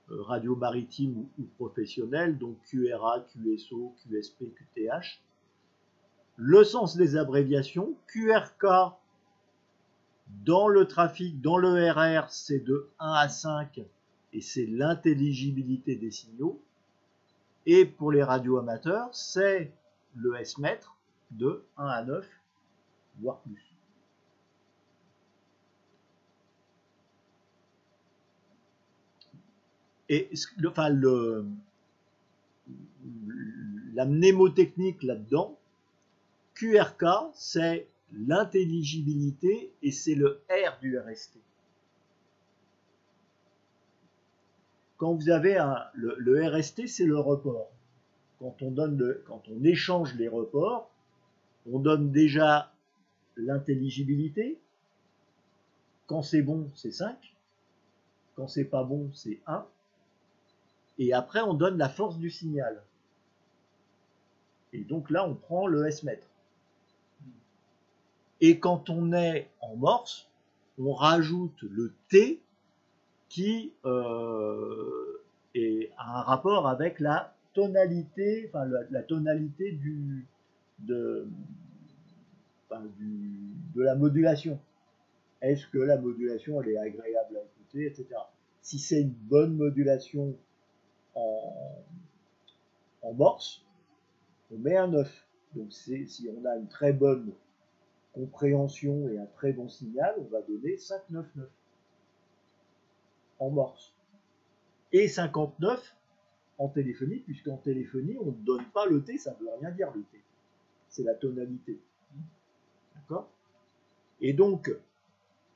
radio maritime ou professionnelle, donc QRA, QSO, QSP, QTH. Le sens des abréviations, QRK, dans le trafic, dans le RR, c'est de 1 à 5 et c'est l'intelligibilité des signaux. Et pour les radios amateurs, c'est le S-mètre de 1 à 9, voire plus. Et la mnémotechnique là-dedans, QRK, c'est l'intelligibilité et c'est le R du RST. Quand vous avez le RST, c'est le report. Quand on échange les reports, on donne déjà l'intelligibilité. Quand c'est bon, c'est 5. Quand c'est pas bon, c'est 1. Et après, on donne la force du signal. Et donc là, on prend le S-mètre. Et quand on est en morse, on rajoute le T qui a un rapport avec la tonalité, la tonalité de la modulation. Est-ce que la modulation elle est agréable à écouter, etc. Si c'est une bonne modulation en morse, on met un 9. Donc si on a une très bonne compréhension et un très bon signal, on va donner 599 en morse. Et 59 en téléphonie, puisqu'en téléphonie, on ne donne pas le T, ça ne veut rien dire le T. C'est la tonalité. D'accord? Et donc,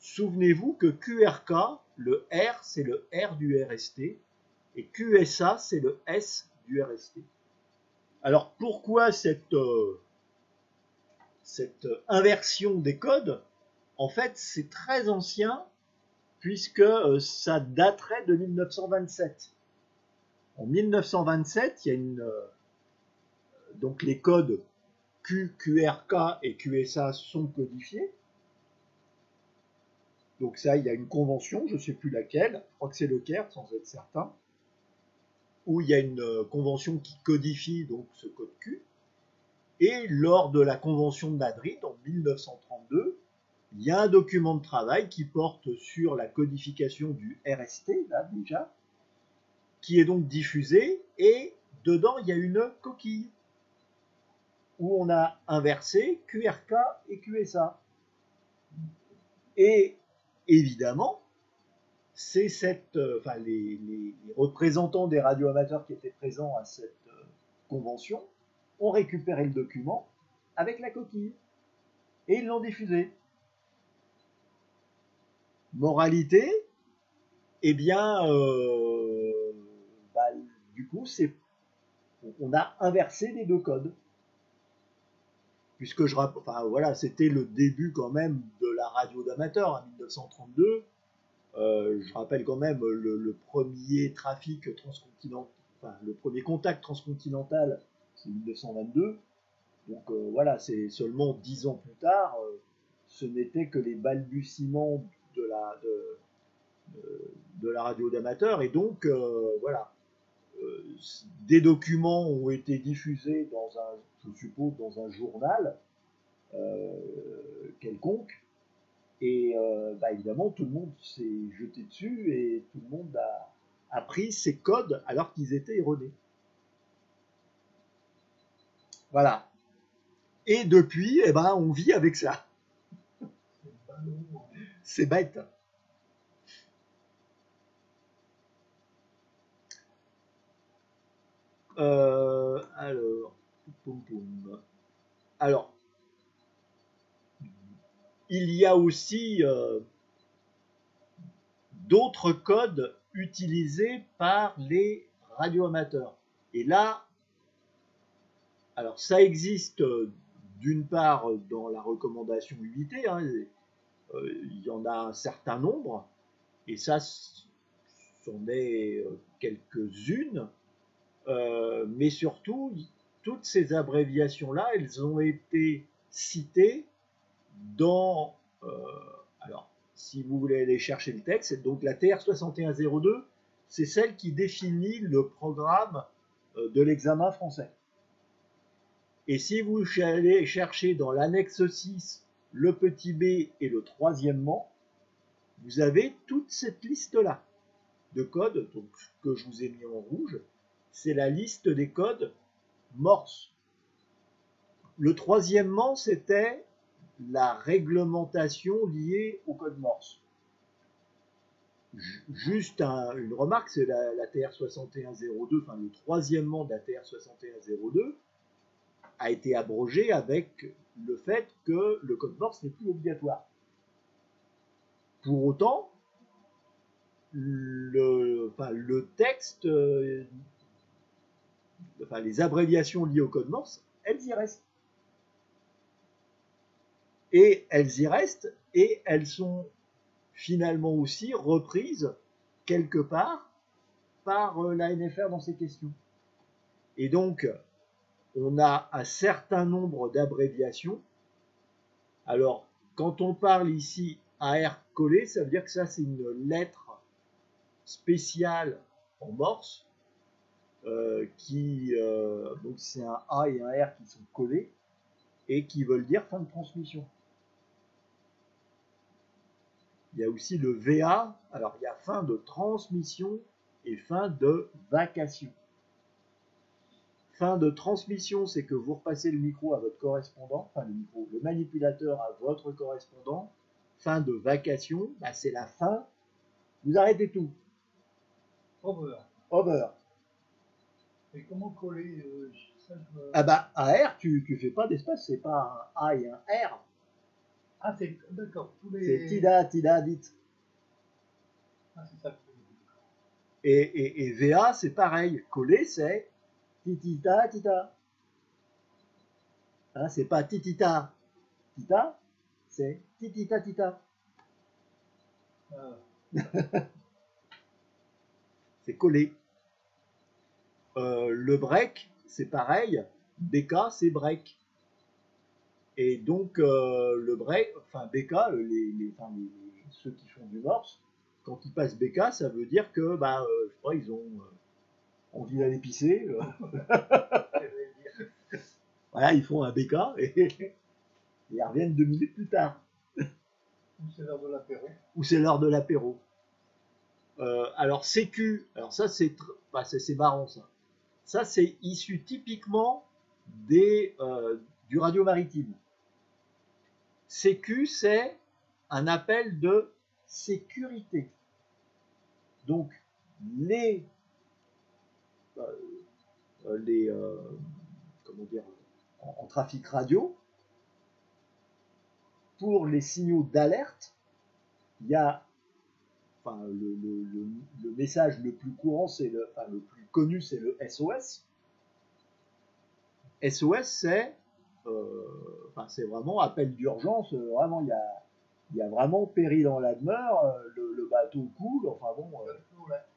souvenez-vous que QRK, le R, c'est le R du RST, et QSA, c'est le S du RST. Alors, pourquoi cette inversion des codes? En fait, c'est très ancien, puisque ça daterait de 1927. En 1927, il y a donc les codes Q, QRK et QSA sont codifiés. Donc ça, il y a une convention, je ne sais plus laquelle, je crois que c'est le Caire, sans être certain, où il y a une convention qui codifie donc ce code Q. Et lors de la convention de Madrid, en 1932, il y a un document de travail qui porte sur la codification du RST, là déjà, qui est donc diffusé, et dedans, il y a une coquille, où on a inversé QRK et QSA. Et évidemment, c'est les représentants des radioamateurs qui étaient présents à cette convention ont récupéré le document avec la coquille et ils l'ont diffusé. Moralité, eh bien, du coup, on a inversé les deux codes. Puisque voilà, c'était le début quand même de la radio d'amateur en 1932. Je rappelle quand même le premier trafic transcontinental, enfin le premier contact transcontinental, c'est 1922. Donc voilà, c'est seulement 10 ans plus tard, ce n'était que les balbutiements de la radio d'amateur. Et donc voilà, des documents ont été diffusés je suppose, dans un journal quelconque. Et évidemment, tout le monde s'est jeté dessus et tout le monde a pris ces codes alors qu'ils étaient erronés. Voilà. Et depuis, on vit avec ça. C'est bête. Alors, il y a aussi d'autres codes utilisés par les radioamateurs. Et là, alors ça existe d'une part dans la recommandation UIT, hein, il y en a un certain nombre, et ça, c'en est quelques-unes, mais surtout, toutes ces abréviations-là, elles ont été citées dans... alors, si vous voulez aller chercher le texte, donc la TR6102, c'est celle qui définit le programme de l'examen français. Et si vous allez chercher dans l'annexe 6 le petit b et le troisièmement, vous avez toute cette liste-là de codes, donc, que je vous ai mis en rouge. C'est la liste des codes Morse. Le troisièmement, c'était la réglementation liée au code Morse. Juste une remarque, c'est la TR6102, enfin le troisièmement de la TR6102 a été abrogé avec le fait que le code Morse n'est plus obligatoire. Pour autant, le texte, les abréviations liées au code Morse, elles y restent. Et elles y restent, et elles sont finalement aussi reprises quelque part par la NFR dans ces questions. Et donc, on a un certain nombre d'abréviations. Alors, quand on parle ici AR collé, ça veut dire que ça, c'est une lettre spéciale en Morse, donc c'est un A et un R qui sont collés, et qui veulent dire fin de transmission. Il y a aussi le VA, alors il y a fin de transmission et fin de vacation. Fin de transmission, c'est que vous repassez le micro à votre correspondant, enfin le manipulateur à votre correspondant. Fin de vacation, c'est la fin, vous arrêtez tout. Over. Et comment coller ça, AR, tu fais pas d'espace, c'est pas un A et un R. Ah, c'est d'accord. C'est Tida, dit. Ah, c'est ça. Et VA, c'est pareil. Coller, c'est titita, tita. Hein, c'est pas titita, tita, c'est titita, tita. C'est collé. Le break, c'est pareil. BK, c'est break. Et donc, le break, enfin BK, les ceux qui font du morse, quand ils passent BK, ça veut dire que, bah, je sais pas, ils ont envie d'aller pisser. Voilà, ils font un BK et ils reviennent 2 minutes plus tard. Ou c'est l'heure de l'apéro. Ou c'est l'heure de l'apéro. Alors sécu, alors ça c'est marrant ça. Ça c'est issu typiquement du radio maritime. Sécu, c'est un appel de sécurité. Donc les comment dire, en trafic radio, pour les signaux d'alerte, il y a, enfin, le message le plus courant, le plus connu, c'est le SOS. SOS, c'est vraiment appel d'urgence. Vraiment, il y a vraiment péril en la demeure. Le bateau coule. Enfin bon,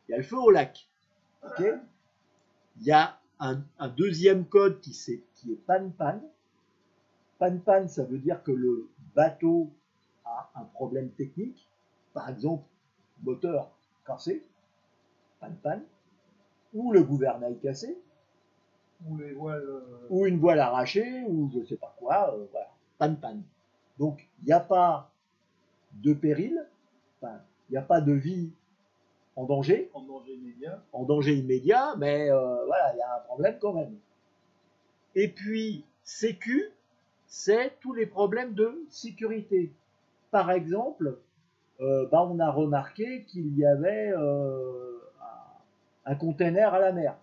il y a le feu au lac. Okay, il y a un deuxième code qui est pan-pan. Pan-pan, ça veut dire que le bateau a un problème technique. Par exemple, moteur cassé, pan-pan, ou le gouvernail cassé, ou les voiles, ou une voile arrachée, ou je ne sais pas quoi, voilà, pan-pan. Donc, il n'y a pas de péril, enfin, il n'y a pas de vie en danger. En danger immédiat. En danger immédiat, mais voilà, il y a un problème quand même. Et puis, sécu, c'est tous les problèmes de sécurité. Par exemple, on a remarqué qu'il y avait un container à la mer.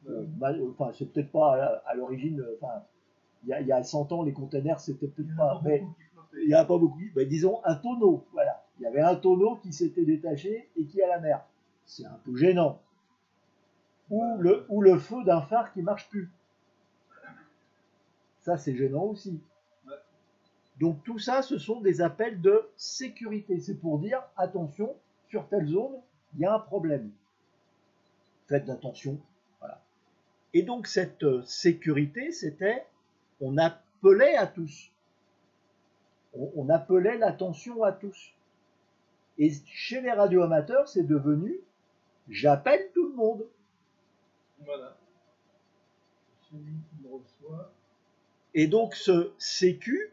Enfin, c'est peut-être pas à l'origine, enfin, il y a 100 ans, les containers, c'était peut-être pas, mais il n'y en a pas beaucoup. Ben, disons un tonneau, voilà. Il y avait un tonneau qui s'était détaché et qui est à la mer. C'est un peu gênant. Ou le feu d'un phare qui marche plus. Ça, c'est gênant aussi. Donc tout ça, ce sont des appels de sécurité. C'est pour dire, attention, sur telle zone, il y a un problème. Faites attention. Voilà. Et donc cette sécurité, c'était, on appelait à tous. On appelait l'attention à tous. Et chez les radioamateurs, c'est devenu, j'appelle tout le monde. Voilà. Celui qui me reçoit. Et donc ce sécu,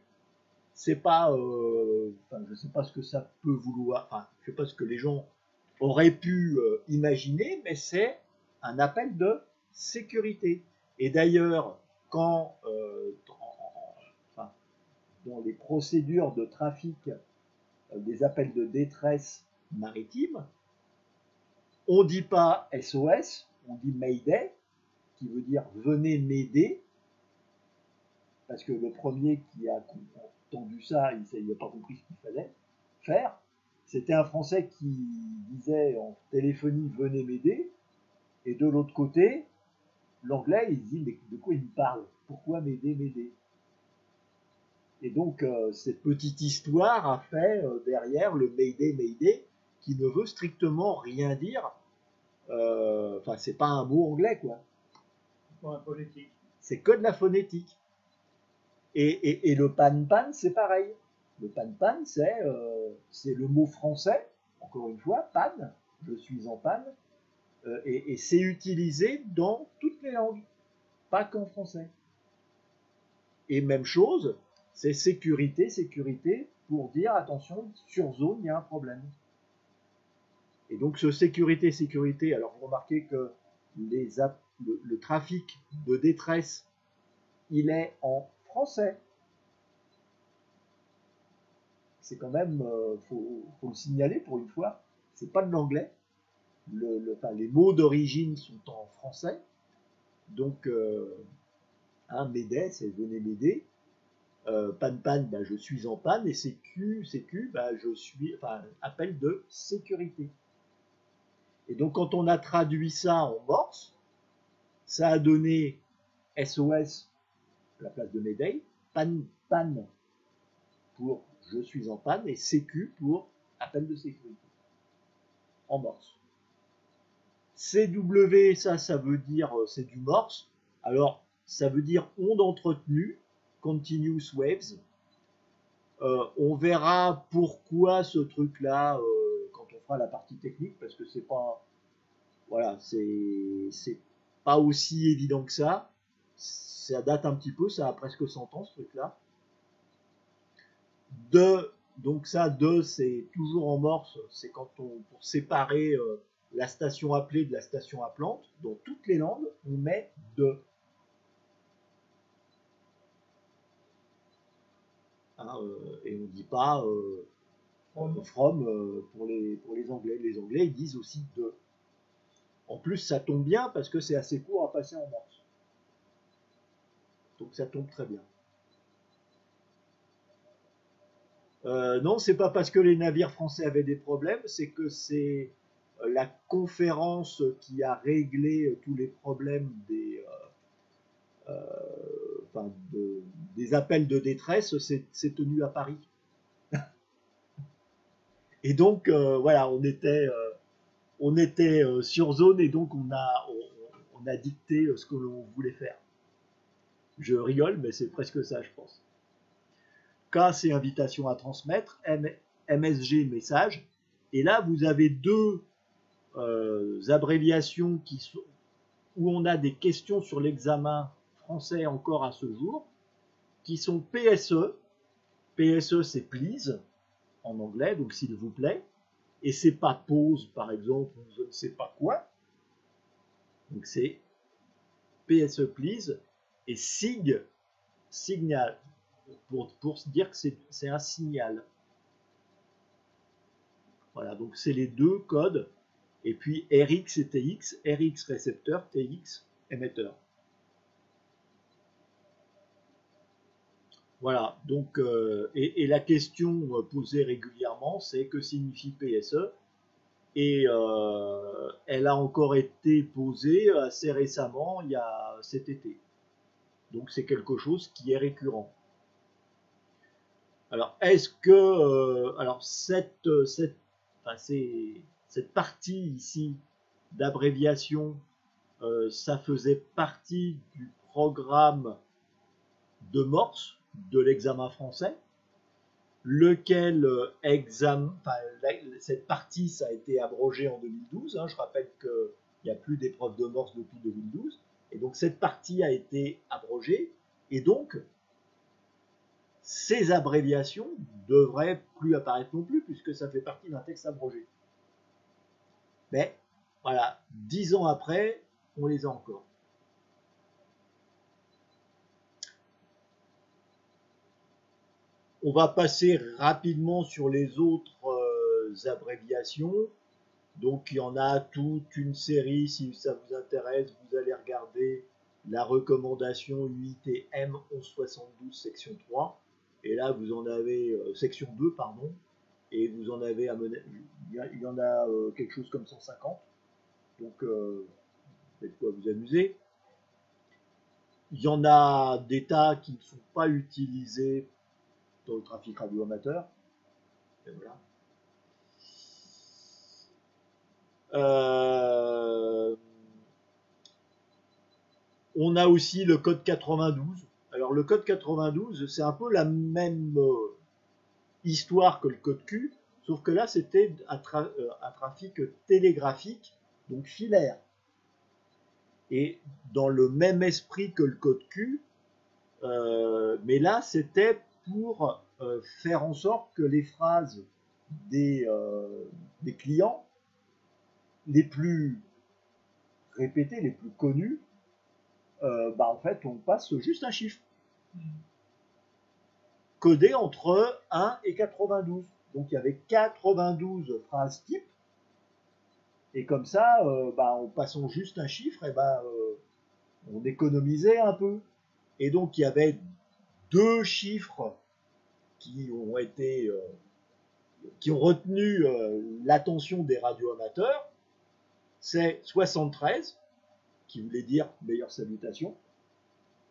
c'est pas, je sais pas ce que ça peut vouloir, enfin, je sais pas ce que les gens auraient pu imaginer, mais c'est un appel de sécurité. Et d'ailleurs, quand dans les procédures de trafic des appels de détresse maritime, on dit pas SOS, on dit Mayday, qui veut dire venez m'aider, parce que le premier qui a entendu ça, il n'a pas compris ce qu'il fallait faire. C'était un Français qui disait en téléphonie venez m'aider, et de l'autre côté, l'anglais il dit mais de quoi il me parle? Pourquoi m'aider, m'aider? Et donc cette petite histoire a fait derrière le Mayday, Mayday, qui ne veut strictement rien dire. Enfin, c'est pas un mot anglais, quoi. C'est pas un phonétique. C'est que de la phonétique. Et le pan-pan, c'est pareil. Le pan-pan, c'est le mot français, encore une fois, panne, je suis en panne, et c'est utilisé dans toutes les langues, pas qu'en français. Et même chose, c'est sécurité, sécurité, pour dire attention, sur zone, il y a un problème. Et donc ce sécurité, sécurité, alors vous remarquez que le trafic de détresse, il est en français. C'est quand même, faut le signaler pour une fois, c'est pas de l'anglais. Les mots d'origine sont en français. Donc, m'aider, c'est venez m'aider. Pan, je suis en panne. Et sécu, je suis, appel de sécurité. Et donc, quand on a traduit ça en morse, ça a donné SOS à la place de Mayday, pan pour je suis en panne, et sécu pour appel de sécurité. En morse. CW, ça veut dire, c'est du morse. Alors, ça veut dire onde entretenue, continuous waves. On verra pourquoi ce truc-là quand on fera la partie technique, parce que c'est pas, voilà, c'est pas aussi évident que ça. Ça date un petit peu, ça a presque 100 ans ce truc-là. Donc ça, c'est toujours en morse, c'est quand pour séparer la station appelée de la station appelante, dans toutes les langues, on met de. Hein, et on ne dit pas from pour les Anglais. Les Anglais, ils disent aussi de. En plus, ça tombe bien parce que c'est assez court à passer en morse. Donc ça tombe très bien. Non, c'est pas parce que les navires français avaient des problèmes, c'est que c'est la conférence qui a réglé tous les problèmes des appels de détresse s'est tenue à Paris. Et donc, voilà, on était sur zone et donc on a dicté ce que l'on voulait faire. Je rigole, mais c'est presque ça, je pense. K, c'est invitation à transmettre. MSG, message. Et là, vous avez deux abréviations où on a des questions sur l'examen français encore à ce jour, qui sont PSE. PSE, c'est please en anglais, donc s'il vous plaît. Et c'est pas pause, par exemple, ou je ne sais pas quoi. Donc c'est PSE, please. Et SIG, signal, pour se dire que c'est un signal. Voilà, donc c'est les deux codes. Et puis RX et TX, RX récepteur, TX émetteur. Voilà, donc, et la question posée régulièrement, c'est que signifie PSE? Et elle a encore été posée assez récemment, il y a cet été. Donc c'est quelque chose qui est récurrent. Alors, est-ce que alors cette partie ici d'abréviation, ça faisait partie du programme de Morse de l'examen français, lequel cette partie, ça a été abrogé en 2012. Hein, je rappelle qu'il n'y a plus d'épreuve de Morse depuis 2012. Et donc cette partie a été abrogée. Et donc, ces abréviations devraient plus apparaître non plus, puisque ça fait partie d'un texte abrogé. Mais voilà, 10 ans après, on les a encore. On va passer rapidement sur les autres abréviations. Donc il y en a toute une série, si ça vous intéresse, vous allez regarder la recommandation UITM 1172 section 3. Et là, vous en avez section 2, pardon, et vous en avez il y en a quelque chose comme 150. Donc, faites quoi vous amuser. Il y en a des tas qui ne sont pas utilisés dans le trafic radio-amateur. Et voilà. On a aussi le code 92. Alors le code 92, c'est un peu la même histoire que le code Q, sauf que là c'était un trafic télégraphique, donc filaire. Et dans le même esprit que le code Q, mais là c'était pour faire en sorte que les phrases des clients les plus répétées, les plus connues, en fait on passe juste un chiffre codé entre 1 et 92. Donc il y avait 92 phrases types. Et comme ça, en passant juste un chiffre, on économisait un peu. Et donc il y avait deux chiffres qui ont retenu l'attention des radioamateurs. C'est 73, qui voulait dire meilleure salutation,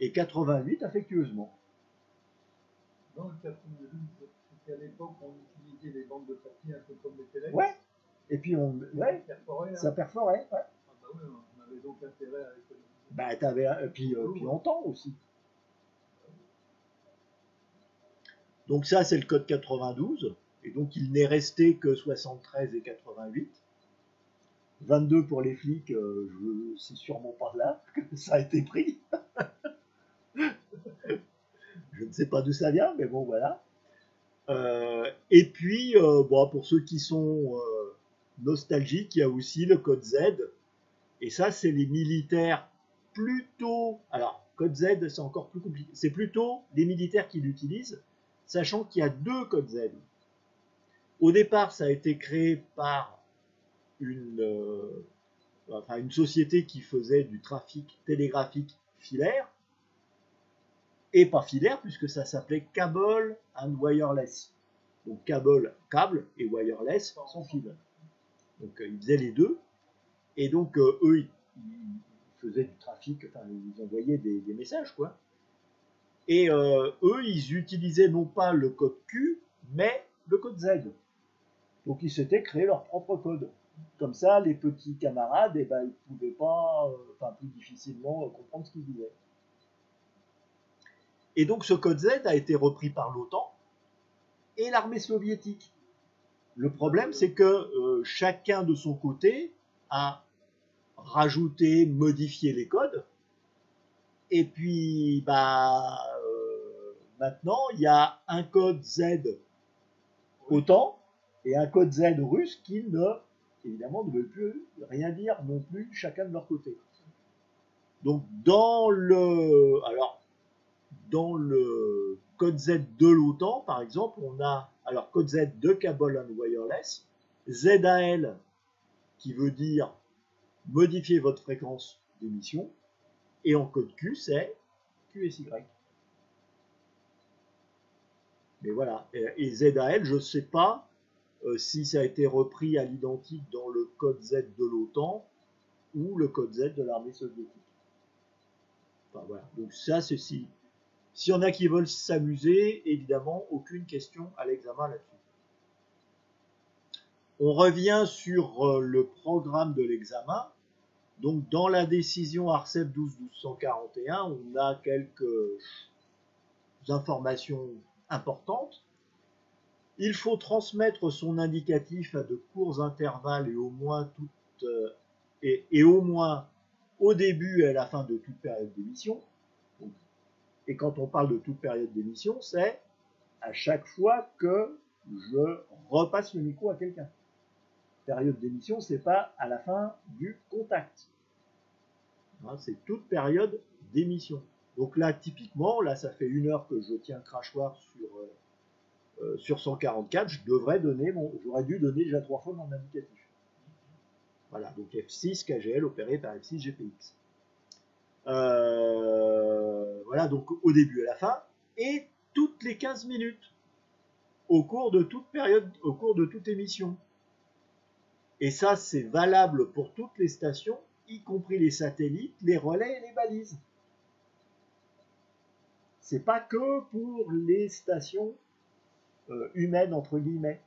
et 88 affectueusement. Dans le 92, c'était à l'époque où on utilisait les bandes de papier un peu comme les télés. Ouais. Et puis ça perforait. Ouais. Ah bah oui, on avait donc intérêt à économiser. T'avais puis longtemps aussi. Donc ça, c'est le code 92, et donc il n'est resté que 73 et 88. 22 pour les flics, c'est sûrement pas là que ça a été pris. Je ne sais pas d'où ça vient, mais bon, voilà. Et puis, bon, pour ceux qui sont nostalgiques, il y a aussi le code Z. Et ça, c'est les militaires plutôt... Alors, code Z, c'est encore plus compliqué. C'est plutôt les militaires qui l'utilisent, sachant qu'il y a deux codes Z. Au départ, ça a été créé par une société qui faisait du trafic télégraphique filaire, et pas filaire, puisque ça s'appelait Cable and Wireless. Donc câble, et wireless, sans fil. Donc ils faisaient les deux, et donc eux, ils faisaient du trafic, enfin ils envoyaient des messages, quoi. Et eux, ils utilisaient non pas le code Q, mais le code Z. Donc ils s'étaient créé leur propre code. Comme ça, les petits camarades, eh ben, ils ne pouvaient pas, plus difficilement comprendre ce qu'ils disaient. Et donc ce code Z a été repris par l'OTAN et l'armée soviétique. Le problème, c'est que chacun de son côté a rajouté, modifié les codes. Et puis, maintenant, il y a un code Z OTAN et un code Z russe qui évidemment, ne veulent plus rien dire non plus, chacun de leur côté. Donc, dans le code Z de l'OTAN, par exemple, on a, alors code Z de Cable and Wireless, ZAL, qui veut dire modifier votre fréquence d'émission, et en code Q, c'est QSY. Mais voilà, et ZAL, je ne sais pas si ça a été repris à l'identique dans le code Z de l'OTAN ou le code Z de l'armée soviétique. Enfin voilà, donc ça, c'est si. S'il y en a qui veulent s'amuser, évidemment, aucune question à l'examen là-dessus. On revient sur le programme de l'examen. Donc, dans la décision ARCEP 12-1241, on a quelques informations importantes. Il faut transmettre son indicatif à de courts intervalles et au moins au début et à la fin de toute période d'émission. Et quand on parle de toute période d'émission, c'est à chaque fois que je repasse le micro à quelqu'un. Période d'émission, c'est pas à la fin du contact. Hein, c'est toute période d'émission. Donc là, typiquement, là, ça fait 1 heure que je tiens le crachoir sur 144. J'aurais dû donner déjà 3 fois mon indicatif. Voilà, donc F6 KGL opéré par F6 GPX. Voilà, donc au début et à la fin, et toutes les 15 minutes, au cours de toute période, au cours de toute émission. Et ça, c'est valable pour toutes les stations, y compris les satellites, les relais et les balises. C'est pas que pour les stations humaines, entre guillemets.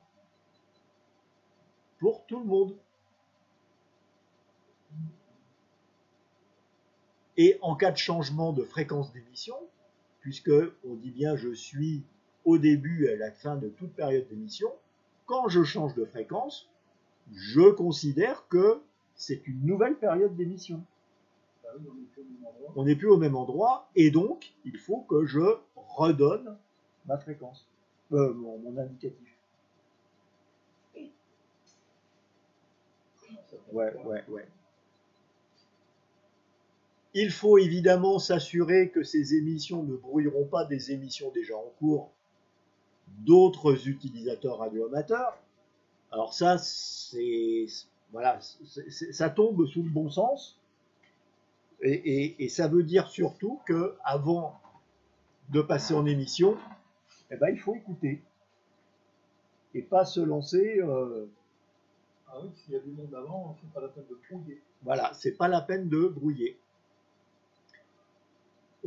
Pour tout le monde. Et en cas de changement de fréquence d'émission, puisque on dit bien je suis au début et à la fin de toute période d'émission, quand je change de fréquence, je considère que c'est une nouvelle période d'émission. On n'est plus au même endroit, et donc il faut que je redonne ma fréquence, mon indicatif. Ouais. Il faut évidemment s'assurer que ces émissions ne brouilleront pas des émissions déjà en cours d'autres utilisateurs radioamateurs. Alors ça, ça tombe sous le bon sens, et ça veut dire surtout que avant de passer en émission, il faut écouter et pas se lancer. Ah oui, s'il y a du monde avant, c'est pas la peine de brouiller. Voilà, c'est pas la peine de brouiller.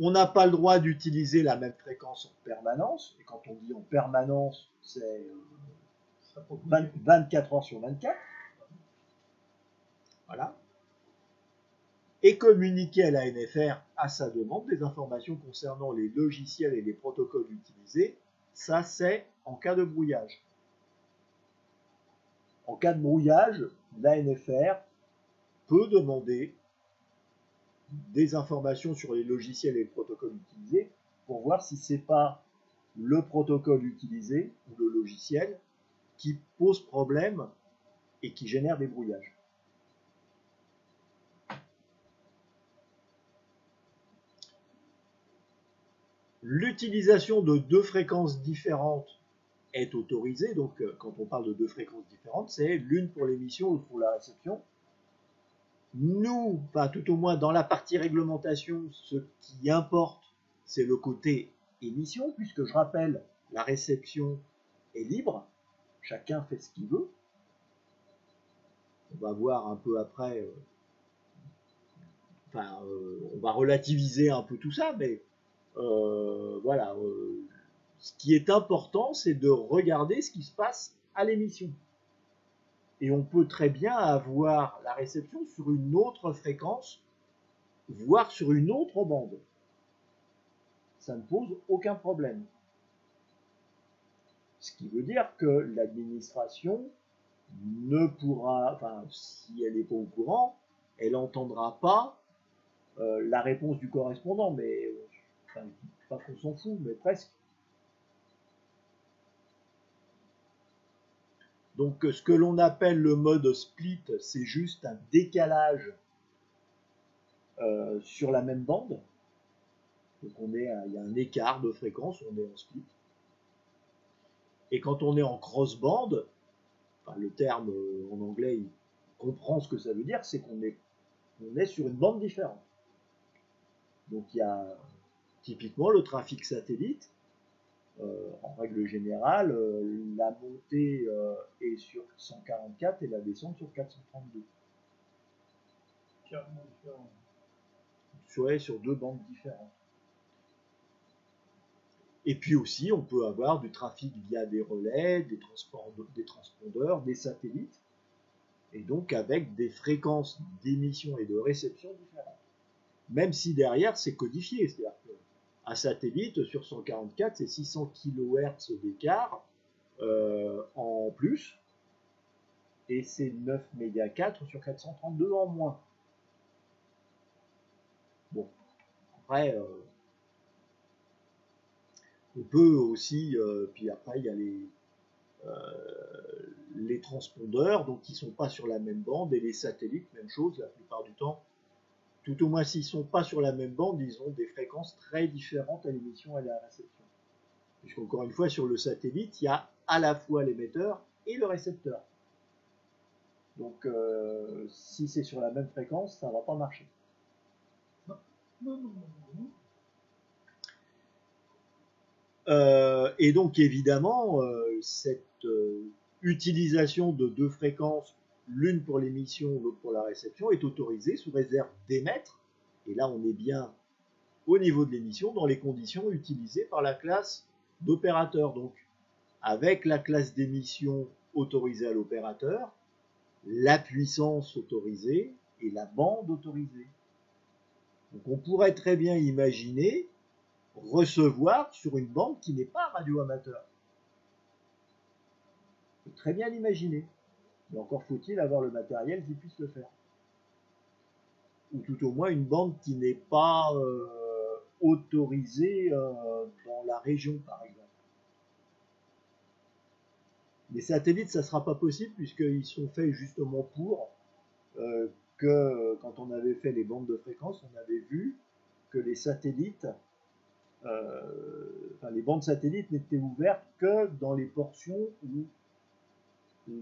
On n'a pas le droit d'utiliser la même fréquence en permanence, et quand on dit en permanence, c'est 24 heures sur 24. Voilà. Et communiquer à l'ANFR à sa demande des informations concernant les logiciels et les protocoles utilisés, Ça, c'est en cas de brouillage. En cas de brouillage, l'ANFR peut demander des informations sur les logiciels et les protocoles utilisés pour voir si ce n'est pas le protocole utilisé ou le logiciel qui pose problème et qui génère des brouillages. L'utilisation de deux fréquences différentes est autorisée. Donc, quand on parle de deux fréquences différentes, c'est l'une pour l'émission, l'autre pour la réception. Nous, enfin tout au moins dans la partie réglementation, ce qui importe, c'est le côté émission, puisque je rappelle, la réception est libre, chacun fait ce qu'il veut. On va voir un peu après, on va relativiser un peu tout ça, mais voilà, ce qui est important, c'est de regarder ce qui se passe à l'émission. Et on peut très bien avoir la réception sur une autre fréquence, voire sur une autre bande. Ça ne pose aucun problème. Ce qui veut dire que l'administration ne pourra, enfin, si elle n'est pas au courant, elle n'entendra pas la réponse du correspondant, mais enfin, pas qu'on s'en fout, mais presque. Donc ce que l'on appelle le mode split, c'est juste un décalage sur la même bande. Donc il y a un écart de fréquence, on est en split. Et quand on est en cross-band, enfin, le terme en anglais, il comprend ce que ça veut dire, c'est qu'on est sur une bande différente. Donc il y a typiquement le trafic satellite. En règle générale, la montée est sur 144 et la descente sur 432. Soit sur deux bandes différentes. Et puis aussi, on peut avoir du trafic via des relais, des transpondeurs, des satellites, et donc avec des fréquences d'émission et de réception différentes. Même si derrière, c'est codifié, c'est-à-dire qu'un satellite sur 144, c'est 600 kHz d'écart en plus, et c'est 9 méga 4 sur 432 en moins. Bon, après, on peut aussi, puis après il y a les transpondeurs, donc ils ne sont pas sur la même bande, et les satellites, même chose, la plupart du temps, tout au moins s'ils ne sont pas sur la même bande, ils ont des fréquences très différentes à l'émission et à la réception. Puisqu'encore une fois, sur le satellite, il y a à la fois l'émetteur et le récepteur. Donc si c'est sur la même fréquence, ça ne va pas marcher. Et donc évidemment, cette utilisation de deux fréquences, l'une pour l'émission, l'autre pour la réception, est autorisée sous réserve d'émettre, et là on est bien au niveau de l'émission, dans les conditions utilisées par la classe d'opérateur. Donc avec la classe d'émission autorisée à l'opérateur, la puissance autorisée et la bande autorisée. Donc on pourrait très bien imaginer recevoir sur une bande qui n'est pas radio-amateur. On peut très bien l'imaginer. Mais encore faut-il avoir le matériel qui puisse le faire. Ou tout au moins une bande qui n'est pas autorisée dans la région, par exemple. Les satellites, ça ne sera pas possible puisqu'ils sont faits justement pour que quand on avait fait les bandes de fréquences, on avait vu que les satellites, les bandes satellites n'étaient ouvertes que dans les portions où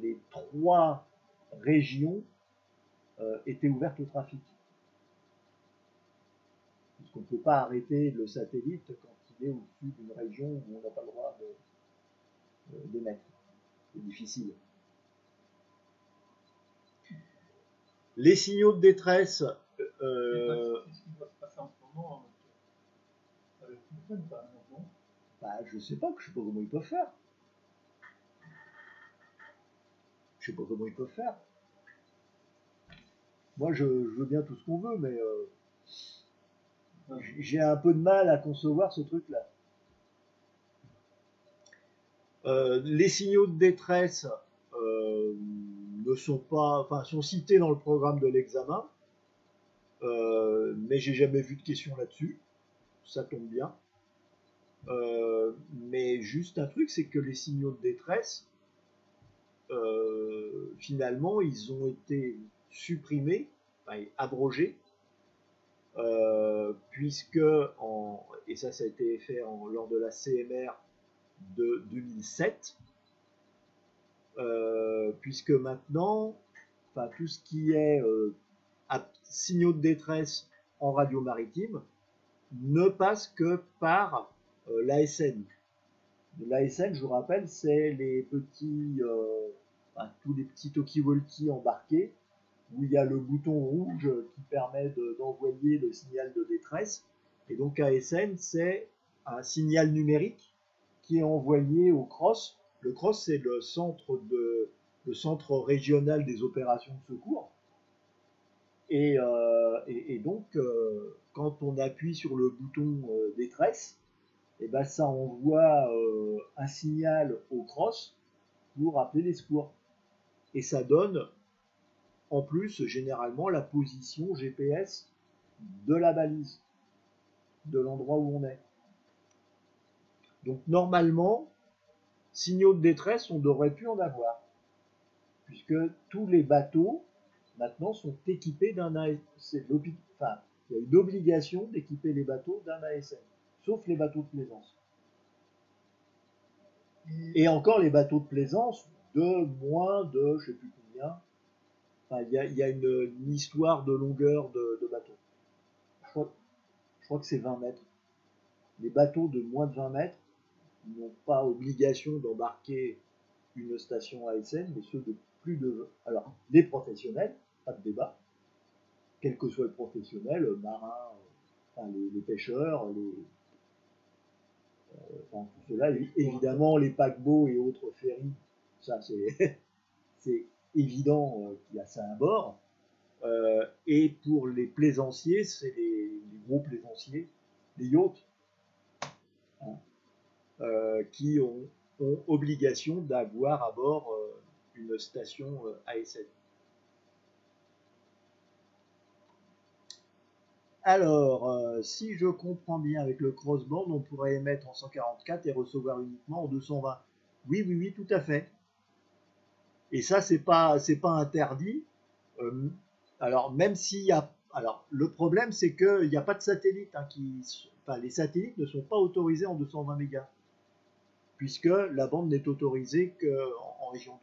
les trois régions étaient ouvertes au trafic. Puisqu'on ne peut pas arrêter le satellite quand il est au-dessus d'une région où on n'a pas le droit d'émettre. C'est difficile. Les signaux de détresse. Qu'est-ce qui va se passer en ce moment avec Houston, par exemple, non ? Je sais pas comment ils peuvent faire. Je sais pas comment ils peuvent faire. Moi, je veux bien tout ce qu'on veut, mais j'ai un peu de mal à concevoir ce truc-là. Les signaux de détresse ne sont pas, enfin, sont cités dans le programme de l'examen, mais j'ai jamais vu de question là-dessus. Ça tombe bien. Mais juste un truc, c'est que les signaux de détresse, finalement, ils ont été supprimés, enfin, abrogés, puisque, et ça a été fait lors de la CMR de 2007, puisque maintenant, enfin, tout ce qui est signaux de détresse en radio maritime ne passe que par l'ASN. L'ASN, je vous rappelle, c'est les petits, enfin, tous les petits talkie-walkie embarqués où il y a le bouton rouge qui permet d'envoyer le signal de détresse. Et donc ASN, c'est un signal numérique qui est envoyé au CROSS. Le CROSS, c'est le centre régional des opérations de secours. Et donc, quand on appuie sur le bouton détresse, et ben ça envoie un signal au CROSS pour appeler les secours. Et ça donne en plus généralement la position GPS de la balise, de l'endroit où on est. Donc normalement, signaux de détresse, on devrait plus en avoir, puisque tous les bateaux maintenant sont équipés d'un ASN. Enfin, il y a une obligation d'équiper les bateaux d'un ASN, sauf les bateaux de plaisance. Et encore les bateaux de plaisance de moins de je ne sais plus combien. Enfin, il y a une histoire de longueur de bateau. Je crois que c'est 20 mètres. Les bateaux de moins de 20 mètres n'ont pas obligation d'embarquer une station ASN, mais ceux de plus de... Alors, les professionnels, pas de débat, quel que soit le professionnel, marin, enfin, les pêcheurs, enfin, tout cela, évidemment, les paquebots et autres ferries, ça c'est évident qu'il y a ça à bord. Et pour les plaisanciers, c'est les gros plaisanciers, les yachts, hein, qui ont obligation d'avoir à bord une station ASN. Alors, si je comprends bien, avec le crossband, on pourrait émettre en 144 et recevoir uniquement en 220. Oui, oui, oui, tout à fait. Et ça, c'est pas interdit. Alors, même s'il y a... Alors, le problème, c'est qu'il n'y a pas de satellite. Hein, enfin, les satellites ne sont pas autorisés en 220 mégas, puisque la bande n'est autorisée qu'en région 2.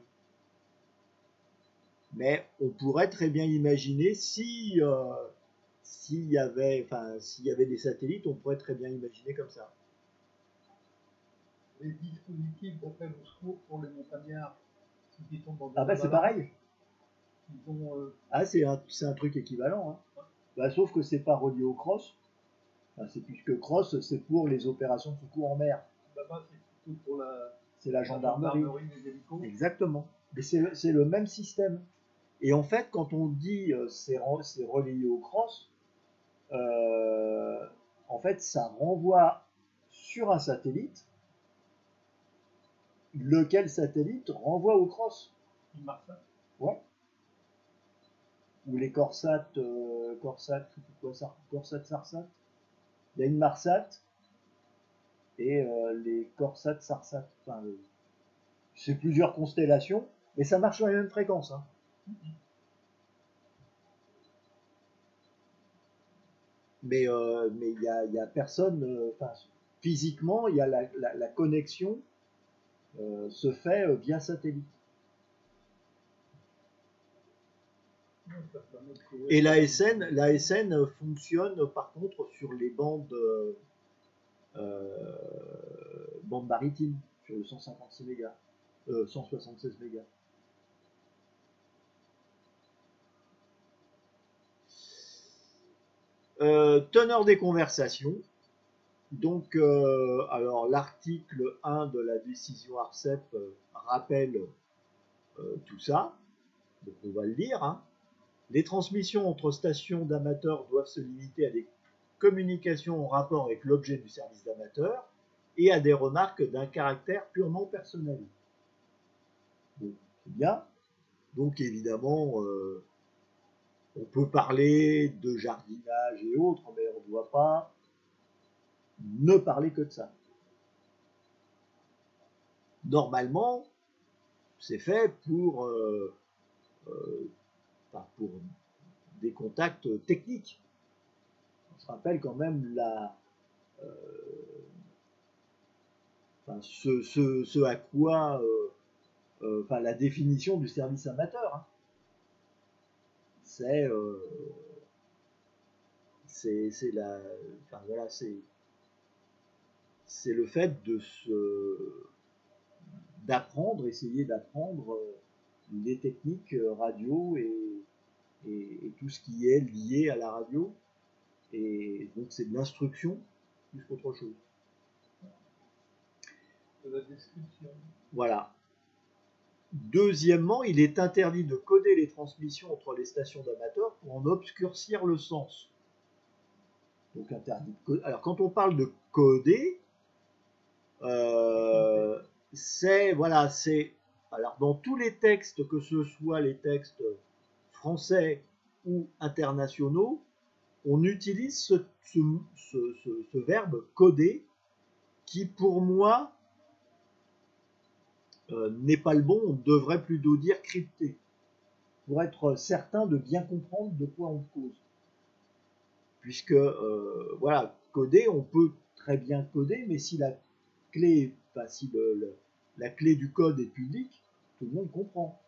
Mais on pourrait très bien imaginer, s'il y avait des satellites, on pourrait très bien imaginer comme ça. Les dispositifs d'appel au secours pour les montagnards qui tombent dans Ah bah c'est pareil. Ils ont, Ah c'est un truc équivalent. Hein. Bah, sauf que c'est pas relié au CROSS. Enfin, c'est puisque CROSS c'est pour les opérations de secours en mer. Là-bas c'est plutôt pour la gendarmerie. Les hélicos. Exactement. Mais c'est le même système. Et en fait, quand on dit c'est relié au CROSS, en fait, ça renvoie sur un satellite, lequel satellite renvoie au CROSS. Une Marsat. Ouais. Ou les Corsat, Sarsat. Il y a une Marsat et les Corsat, Sarsat. Enfin, c'est plusieurs constellations, mais ça marche sur les mêmes fréquences. Hein. Mais il y a personne, physiquement, il y a la connexion se fait via satellite. Et l'ASN fonctionne par contre sur les bandes maritimes, sur le 156 mégas, 176 mégas. Teneur des conversations. Donc, alors l'article 1 de la décision ARCEP rappelle tout ça. Donc, on va le lire. Hein. Les transmissions entre stations d'amateurs doivent se limiter à des communications en rapport avec l'objet du service d'amateur. et à des remarques d'un caractère purement personnel. Bon, c'est bien. Donc évidemment, on peut parler de jardinage et autres, mais on ne doit pas ne parler que de ça. Normalement, c'est fait pour des contacts techniques. On se rappelle quand même ce à quoi, la définition du service amateur. Hein. C'est le fait d'apprendre, essayer d'apprendre les techniques radio et tout ce qui est lié à la radio. Et donc c'est de l'instruction plus qu'autre chose. De la description. Voilà. Deuxièmement, il est interdit de coder les transmissions entre les stations d'amateurs pour en obscurcir le sens. Donc interdit de coder. Alors quand on parle de coder, alors dans tous les textes, que ce soit les textes français ou internationaux, on utilise ce verbe coder qui pour moi n'est pas le bon, on devrait plutôt dire crypter, pour être certain de bien comprendre de quoi on cause. Puisque, voilà, coder, on peut très bien coder, mais si la clé, la clé du code est publique, tout le monde comprend.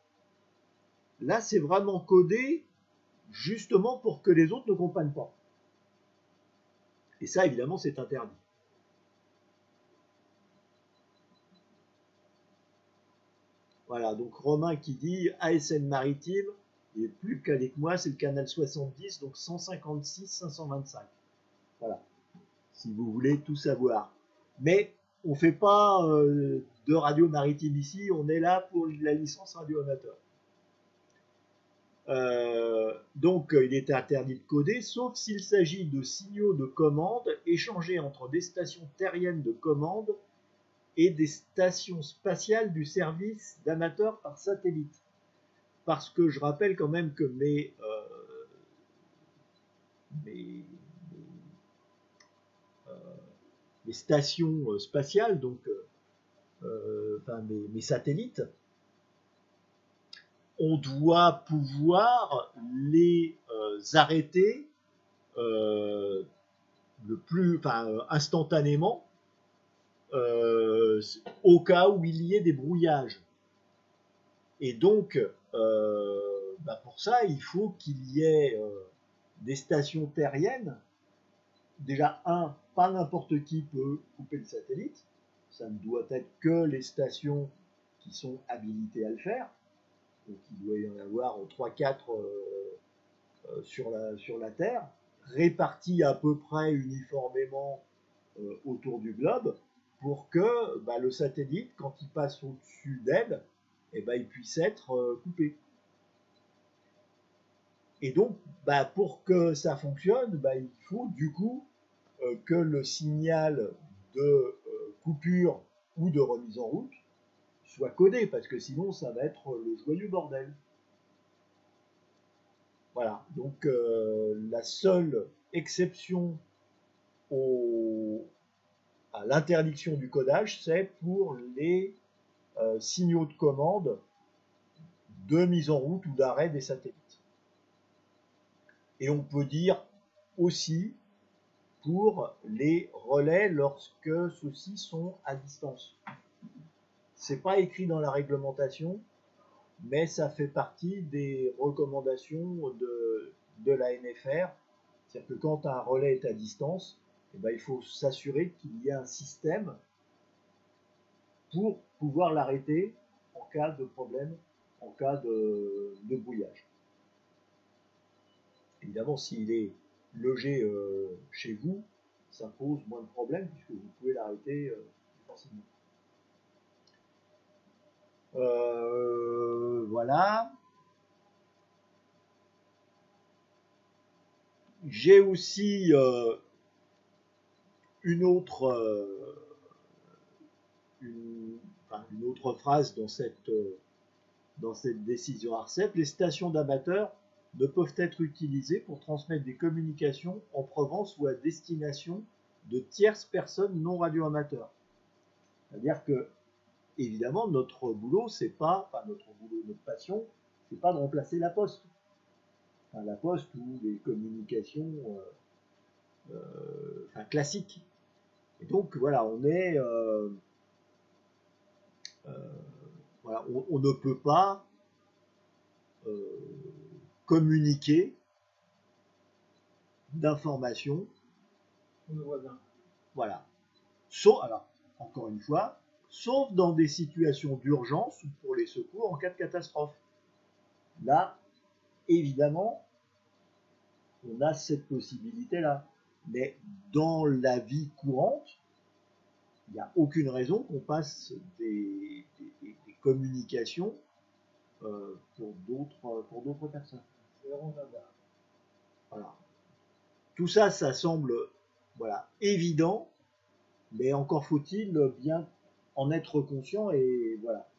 Là, c'est vraiment coder justement pour que les autres ne comprennent pas. Et ça, évidemment, c'est interdit. Voilà, donc Romain qui dit ASN Maritime, il est plus calé que moi, c'est le canal 70, donc 156, 525. Voilà, si vous voulez tout savoir. Mais on ne fait pas de radio maritime ici, on est là pour la licence radio amateur. Donc il est interdit de coder, sauf s'il s'agit de signaux de commande échangés entre des stations terriennes de commande et des stations spatiales du service d'amateurs par satellite. Parce que je rappelle quand même que mes stations spatiales, donc mes satellites, on doit pouvoir les arrêter instantanément au cas où il y ait des brouillages. Et donc, pour ça, il faut qu'il y ait des stations terriennes. Déjà, pas n'importe qui peut couper le satellite. Ça ne doit être que les stations qui sont habilitées à le faire. Donc, il doit y en avoir 3-4 sur la Terre, répartis à peu près uniformément autour du globe, pour que le satellite, quand il passe au-dessus d'elle, il puisse être coupé. Et donc, pour que ça fonctionne, il faut du coup que le signal de coupure ou de remise en route soit codé, parce que sinon ça va être le joyeux bordel. Voilà, donc la seule exception à l'interdiction du codage, c'est pour les signaux de commande de mise en route ou d'arrêt des satellites. Et on peut dire aussi pour les relais lorsque ceux-ci sont à distance. C'est pas écrit dans la réglementation, mais ça fait partie des recommandations de la NFR. C'est-à-dire que quand un relais est à distance, il faut s'assurer qu'il y ait un système pour pouvoir l'arrêter en cas de problème, en cas de brouillage. Évidemment, s'il est logé chez vous, ça pose moins de problèmes puisque vous pouvez l'arrêter facilement. Voilà. J'ai aussi une autre une autre phrase dans cette décision ARCEP, les stations d'amateurs ne peuvent être utilisées pour transmettre des communications en provenance ou à destination de tierces personnes non radioamateurs. C'est-à-dire que, évidemment, notre boulot, c'est pas, notre passion, c'est pas de remplacer la poste. La poste ou les communications classiques. Et donc, voilà, on est... voilà, on ne peut pas communiquer d'informations. Voilà. Sauf, alors, encore une fois, sauf dans des situations d'urgence ou pour les secours en cas de catastrophe. Là, évidemment, on a cette possibilité-là. Mais dans la vie courante, il n'y a aucune raison qu'on passe des communications pour d'autres personnes. Voilà. Tout ça, ça semble évident, mais encore faut-il bien en être conscient et voilà.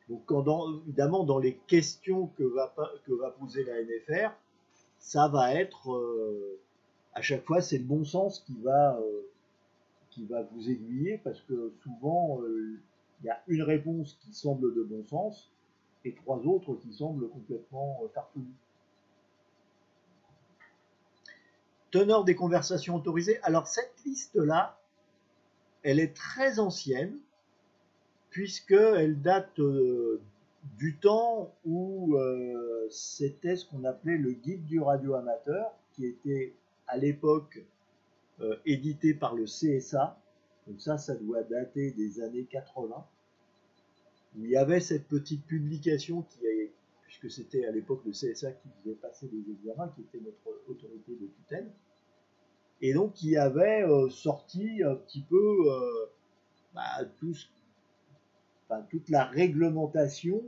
Donc, évidemment, dans les questions que va poser la NFR, ça va être à chaque fois, c'est le bon sens qui va vous aiguiller parce que souvent, il y a une réponse qui semble de bon sens et 3 autres qui semblent complètement farfelues. Teneur des conversations autorisées. Alors, cette liste-là, elle est très ancienne puisqu'elle date du temps où c'était ce qu'on appelait le guide du radioamateur qui était à l'époque édité par le CSA, donc ça doit dater des années 80, où il y avait cette petite publication puisque c'était à l'époque le CSA qui faisait passer les examens, qui était notre autorité de tutelle, et donc qui avait sorti un petit peu toute la réglementation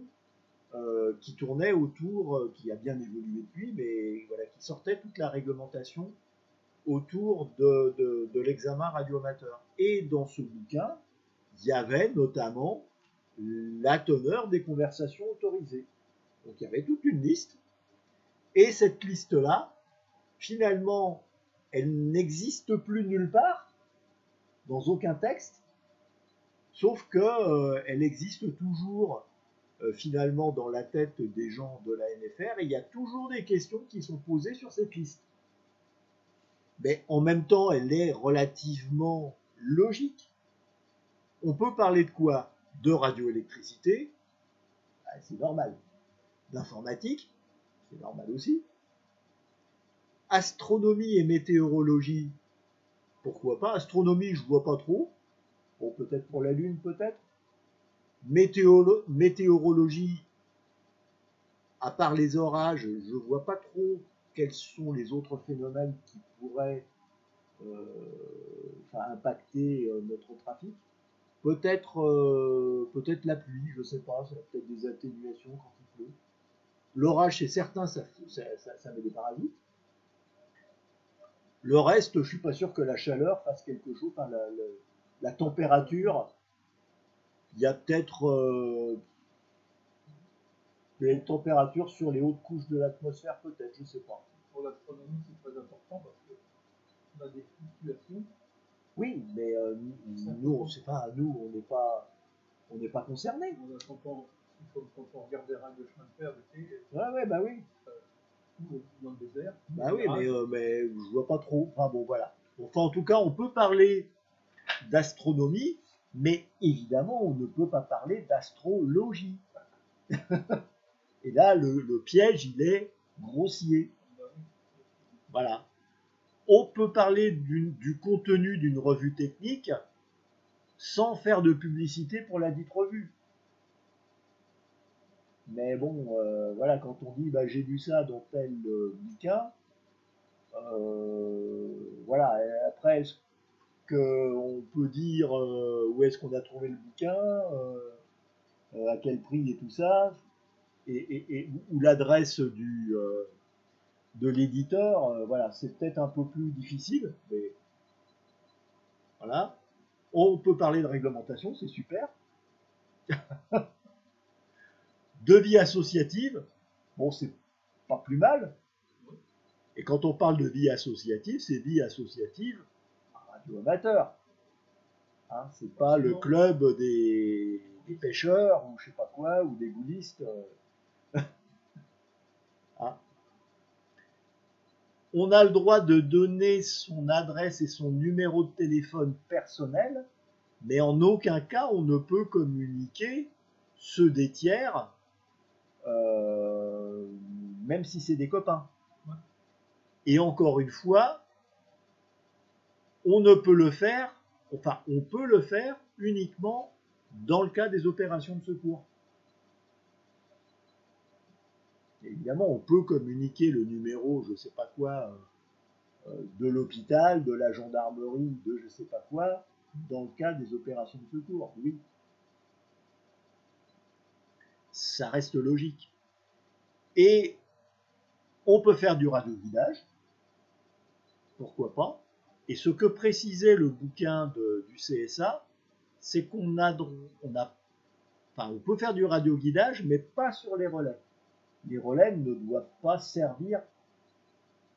qui tournait autour, qui a bien évolué depuis, mais voilà, qui sortait toute la réglementation autour de l'examen radioamateur. Et dans ce bouquin, il y avait notamment la teneur des conversations autorisées. Donc il y avait toute une liste. Et cette liste-là, finalement, elle n'existe plus nulle part, dans aucun texte, sauf qu'elle existe toujours finalement dans la tête des gens de la NFR, et il y a toujours des questions qui sont posées sur cette liste. Mais en même temps, elle est relativement logique. On peut parler de quoi? De radioélectricité, c'est normal. D'informatique, c'est normal aussi. Astronomie et météorologie, pourquoi pas? Astronomie, je vois pas trop. Bon, peut-être pour la Lune, peut-être. Météorologie, à part les orages, je vois pas trop quels sont les autres phénomènes qui pourraient impacter notre trafic. Peut-être la pluie, je sais pas, ça a peut-être des atténuations quand il pleut. L'orage, c'est certain, ça met des parasites. Le reste, je suis pas sûr que la chaleur fasse quelque chose. Enfin, la température, il y a peut-être des températures sur les hautes couches de l'atmosphère, peut-être, je sais pas. Pour l'astronomie, c'est très important parce qu'on a des fluctuations. Oui, mais nous, on n'est pas concernés. Quand on regarde des rails de chemin de fer, ouais, bah oui. Dans le désert. Bah oui, mais je vois pas trop. Enfin bon, voilà. Enfin, en tout cas, on peut parler d'astronomie, mais évidemment, on ne peut pas parler d'astrologie. Et là, le piège, il est grossier. Voilà. On peut parler du contenu d'une revue technique sans faire de publicité pour la dite revue. Mais bon, voilà, quand on dit j'ai lu ça dans tel bouquin, voilà, et après, est-ce qu'on peut dire où est-ce qu'on a trouvé le bouquin, à quel prix et tout ça, ou l'adresse de l'éditeur, voilà, c'est peut-être un peu plus difficile, mais voilà. On peut parler de réglementation, c'est super. De vie associative, bon, c'est pas plus mal. Et quand on parle de vie associative, c'est vie associative radio amateur. Hein, c'est pas le club des pêcheurs ou je sais pas quoi, ou des goulistes. Hein. On a le droit de donner son adresse et son numéro de téléphone personnel, mais en aucun cas on ne peut communiquer ceux des tiers, même si c'est des copains. Et encore une fois, on ne peut le faire, enfin on peut le faire uniquement dans le cas des opérations de secours. Évidemment, on peut communiquer le numéro, je ne sais pas quoi, de l'hôpital, de la gendarmerie, de je ne sais pas quoi, dans le cas des opérations de secours, oui. Ça reste logique. Et on peut faire du radioguidage, pourquoi pas. Et ce que précisait le bouquin du CSA, c'est qu'on on peut faire du radioguidage, mais pas sur les relais. Les relais ne doivent pas servir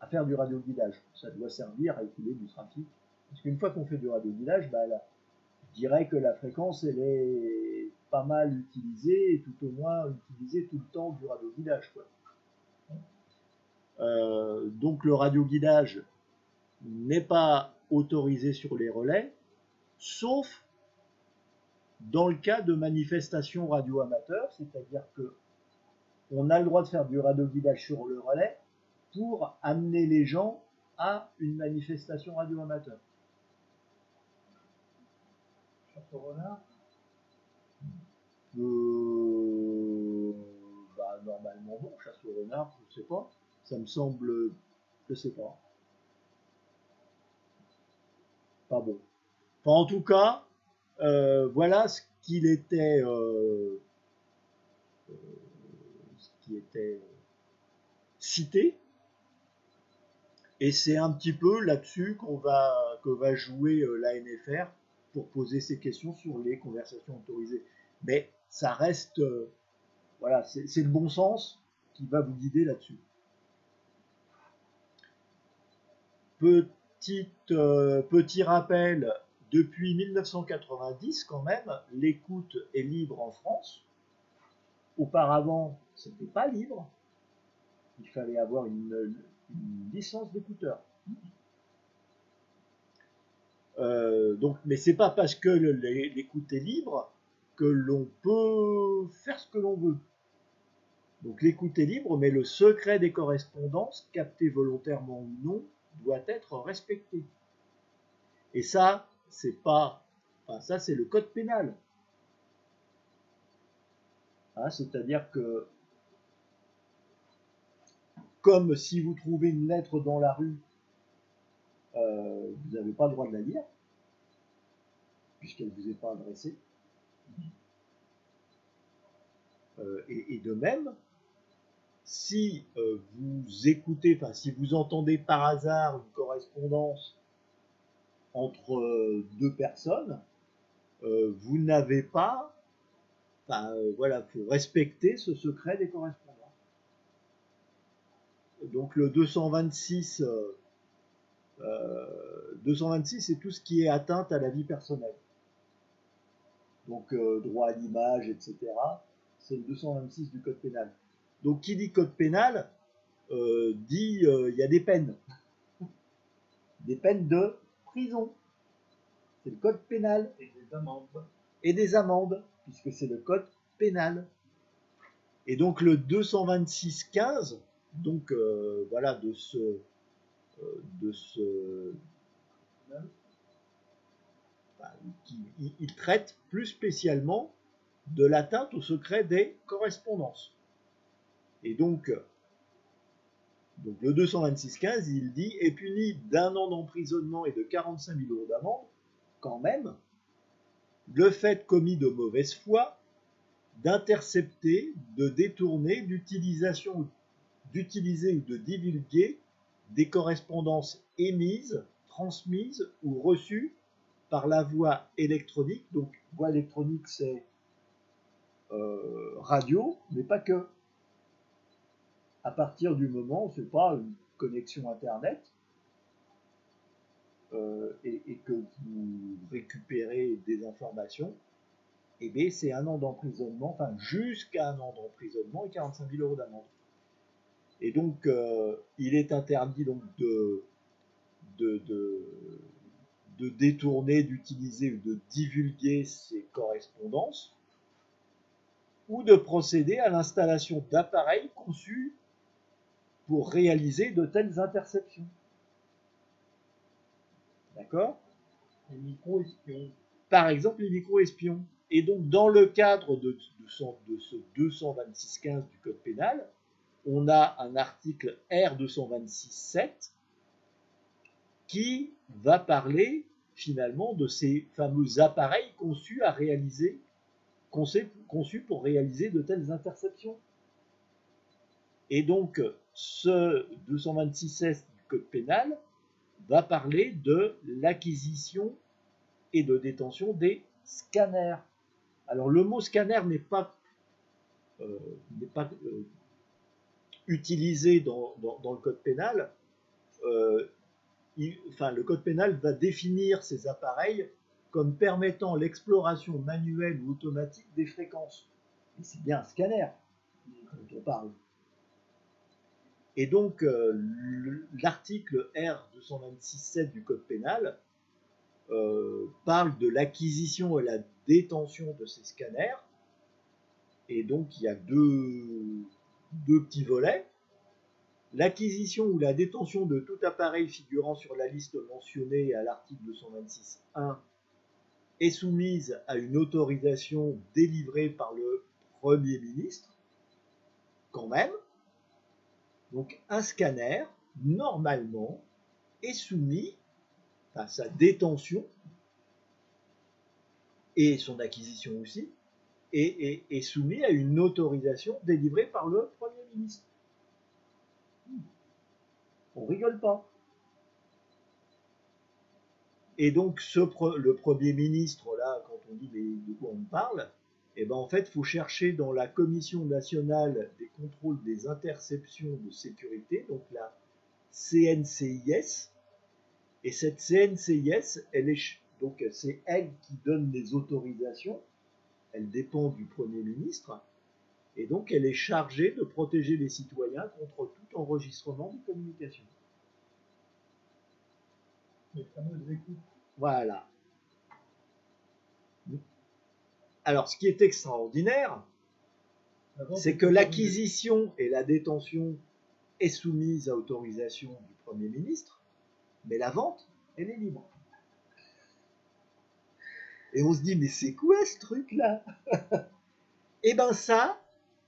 à faire du radioguidage. Ça doit servir à écouler du trafic. Parce qu'une fois qu'on fait du radioguidage, je dirais que la fréquence, elle est pas mal utilisée, et tout au moins utilisée tout le temps du radioguidage, quoi. Donc le radioguidage n'est pas autorisé sur les relais, sauf dans le cas de manifestations radio-amateurs, c'est-à-dire que on a le droit de faire du radioguidage sur le relais pour amener les gens à une manifestation radio-amateur. Chasse au renard Normalement non, chasse au renard, je sais pas. Ça me semble, je sais pas. Pas bon. Enfin, en tout cas, voilà ce qu'il était, cité. Et c'est un petit peu là-dessus que va jouer l'ANFR pour poser ces questions sur les conversations autorisées. Mais ça reste, voilà, c'est le bon sens qui va vous guider là-dessus. Petit rappel, depuis 1990 quand même, l'écoute est libre en France. Auparavant, ce n'était pas libre. Il fallait avoir une licence d'écouteur. Mais c'est pas parce que l'écoute est libre que l'on peut faire ce que l'on veut. Donc l'écoute est libre, mais le secret des correspondances, captées volontairement ou non, doit être respecté. Et ça, c'est le code pénal. Hein, c'est-à-dire que, comme si vous trouvez une lettre dans la rue, vous n'avez pas le droit de la lire, puisqu'elle ne vous est pas adressée. Et de même, si vous écoutez, si vous entendez par hasard une correspondance entre deux personnes, vous n'avez pas, voilà, faut respecter ce secret des correspondances. Donc le 226, 226, c'est tout ce qui est atteinte à la vie personnelle. Donc droit à l'image, etc. C'est le 226 du code pénal. Donc qui dit code pénal dit il y a des peines. Des peines de prison. C'est le code pénal. et des amendes. Et des amendes, puisque c'est le code pénal. Et donc le 226-15, donc voilà, il traite plus spécialement de l'atteinte au secret des correspondances. Et donc le 226-15, il dit est puni d'1 an d'emprisonnement et de 45 000 € d'amende, quand même, le fait commis de mauvaise foi, d'intercepter, de détourner, d'utiliser ou de divulguer des correspondances émises, transmises ou reçues par la voie électronique. Donc, voie électronique, c'est radio, mais pas que. À partir du moment, c'est pas une connexion Internet, et que vous récupérez des informations, et bien c'est 1 an d'emprisonnement, enfin jusqu'à 1 an d'emprisonnement et 45 000 € d'amende. Et donc, il est interdit donc de détourner, d'utiliser ou de divulguer ces correspondances, ou de procéder à l'installation d'appareils conçus pour réaliser de telles interceptions. D'accord? Les micro-espions. Par exemple, les micro-espions. Et donc, dans le cadre de ce 226.15 du Code pénal, on a un article R226.7 qui va parler finalement de ces fameux appareils conçus pour réaliser de telles interceptions. Et donc, ce 226.16 du Code pénal va parler de l'acquisition et de détention des scanners. Alors, le mot scanner n'est pas utilisé dans le Code pénal. Le Code pénal va définir ces appareils comme permettant l'exploration manuelle ou automatique des fréquences. Et c'est bien un scanner dont on parle. Et donc, l'article R226.7 du Code pénal parle de l'acquisition et la détention de ces scanners. Et donc, il y a deux petits volets. L'acquisition ou la détention de tout appareil figurant sur la liste mentionnée à l'article 226.1 est soumise à une autorisation délivrée par le Premier ministre, quand même. Donc, un scanner, normalement, est soumis à sa détention et son acquisition aussi, est soumis à une autorisation délivrée par le Premier ministre. On rigole pas. Et donc, le Premier ministre, là, quand on dit mais de quoi on parle, eh ben, en fait, il faut chercher dans la Commission nationale des contrôles des interceptions de sécurité, donc la CNCIS. Et cette CNCIS, c'est elle qui donne les autorisations, elle dépend du Premier ministre, et donc elle est chargée de protéger les citoyens contre tout enregistrement de communication. Les fameuses écoutes. Voilà. Alors, ce qui est extraordinaire, c'est que l'acquisition et la détention est soumise à autorisation du Premier ministre, mais la vente, elle est libre. Et on se dit, mais c'est quoi ce truc-là? Eh bien ça,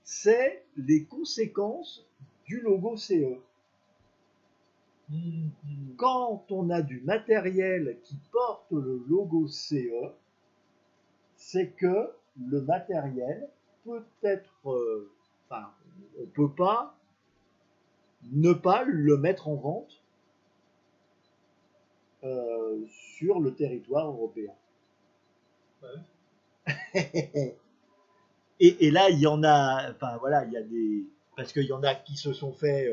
c'est les conséquences du logo CE. Quand on a du matériel qui porte le logo CE, c'est que le matériel peut être... on ne peut pas ne pas le mettre en vente sur le territoire européen. Ouais. Et là, il y en a... Enfin, voilà, il y a des... Parce qu'il y en a qui se sont fait...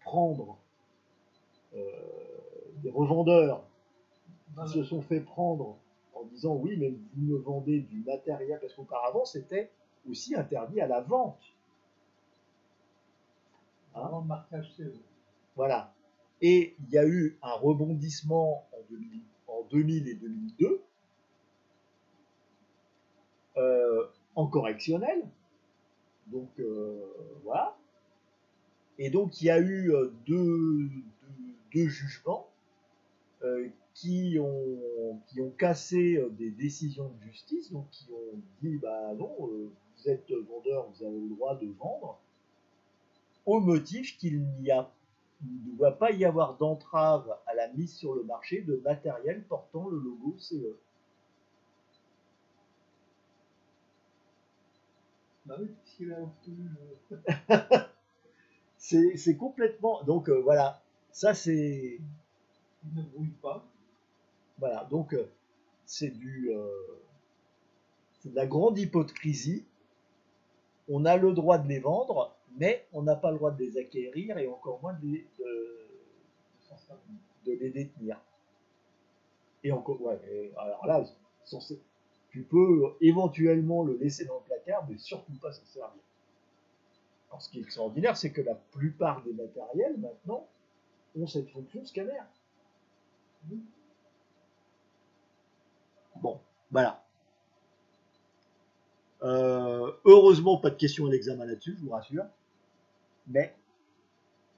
prendre, des revendeurs qui se sont fait prendre en disant oui mais vous me vendez du matériel, parce qu'auparavant c'était aussi interdit à la vente. Avant le marquage CE. Voilà. Et il y a eu un rebondissement en 2000 et 2002 en correctionnel. Donc voilà. Et donc il y a eu deux jugements qui ont cassé des décisions de justice, donc qui ont dit bah non, vous êtes vendeur, vous avez le droit de vendre, au motif qu'il ne doit pas y avoir d'entrave à la mise sur le marché de matériel portant le logo CE. Bah oui, puisqu'il a obtenu. C'est complètement. Donc voilà, ça c'est qui ne brouillent pas. Voilà, donc c'est de la grande hypocrisie. On a le droit de les vendre, mais on n'a pas le droit de les acquérir et encore moins de les détenir. Et encore, ouais, alors là, tu peux éventuellement le laisser dans le placard, mais surtout pas s'en servir. Alors, ce qui est extraordinaire, c'est que la plupart des matériels maintenant ont cette fonction scanner. Bon, voilà. Heureusement, pas de questions à l'examen là-dessus, je vous rassure. Mais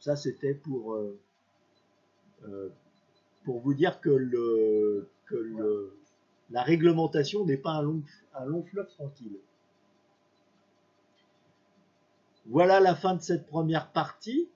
ça, c'était pour vous dire que la réglementation n'est pas un long fleuve tranquille. Voilà la fin de cette première partie.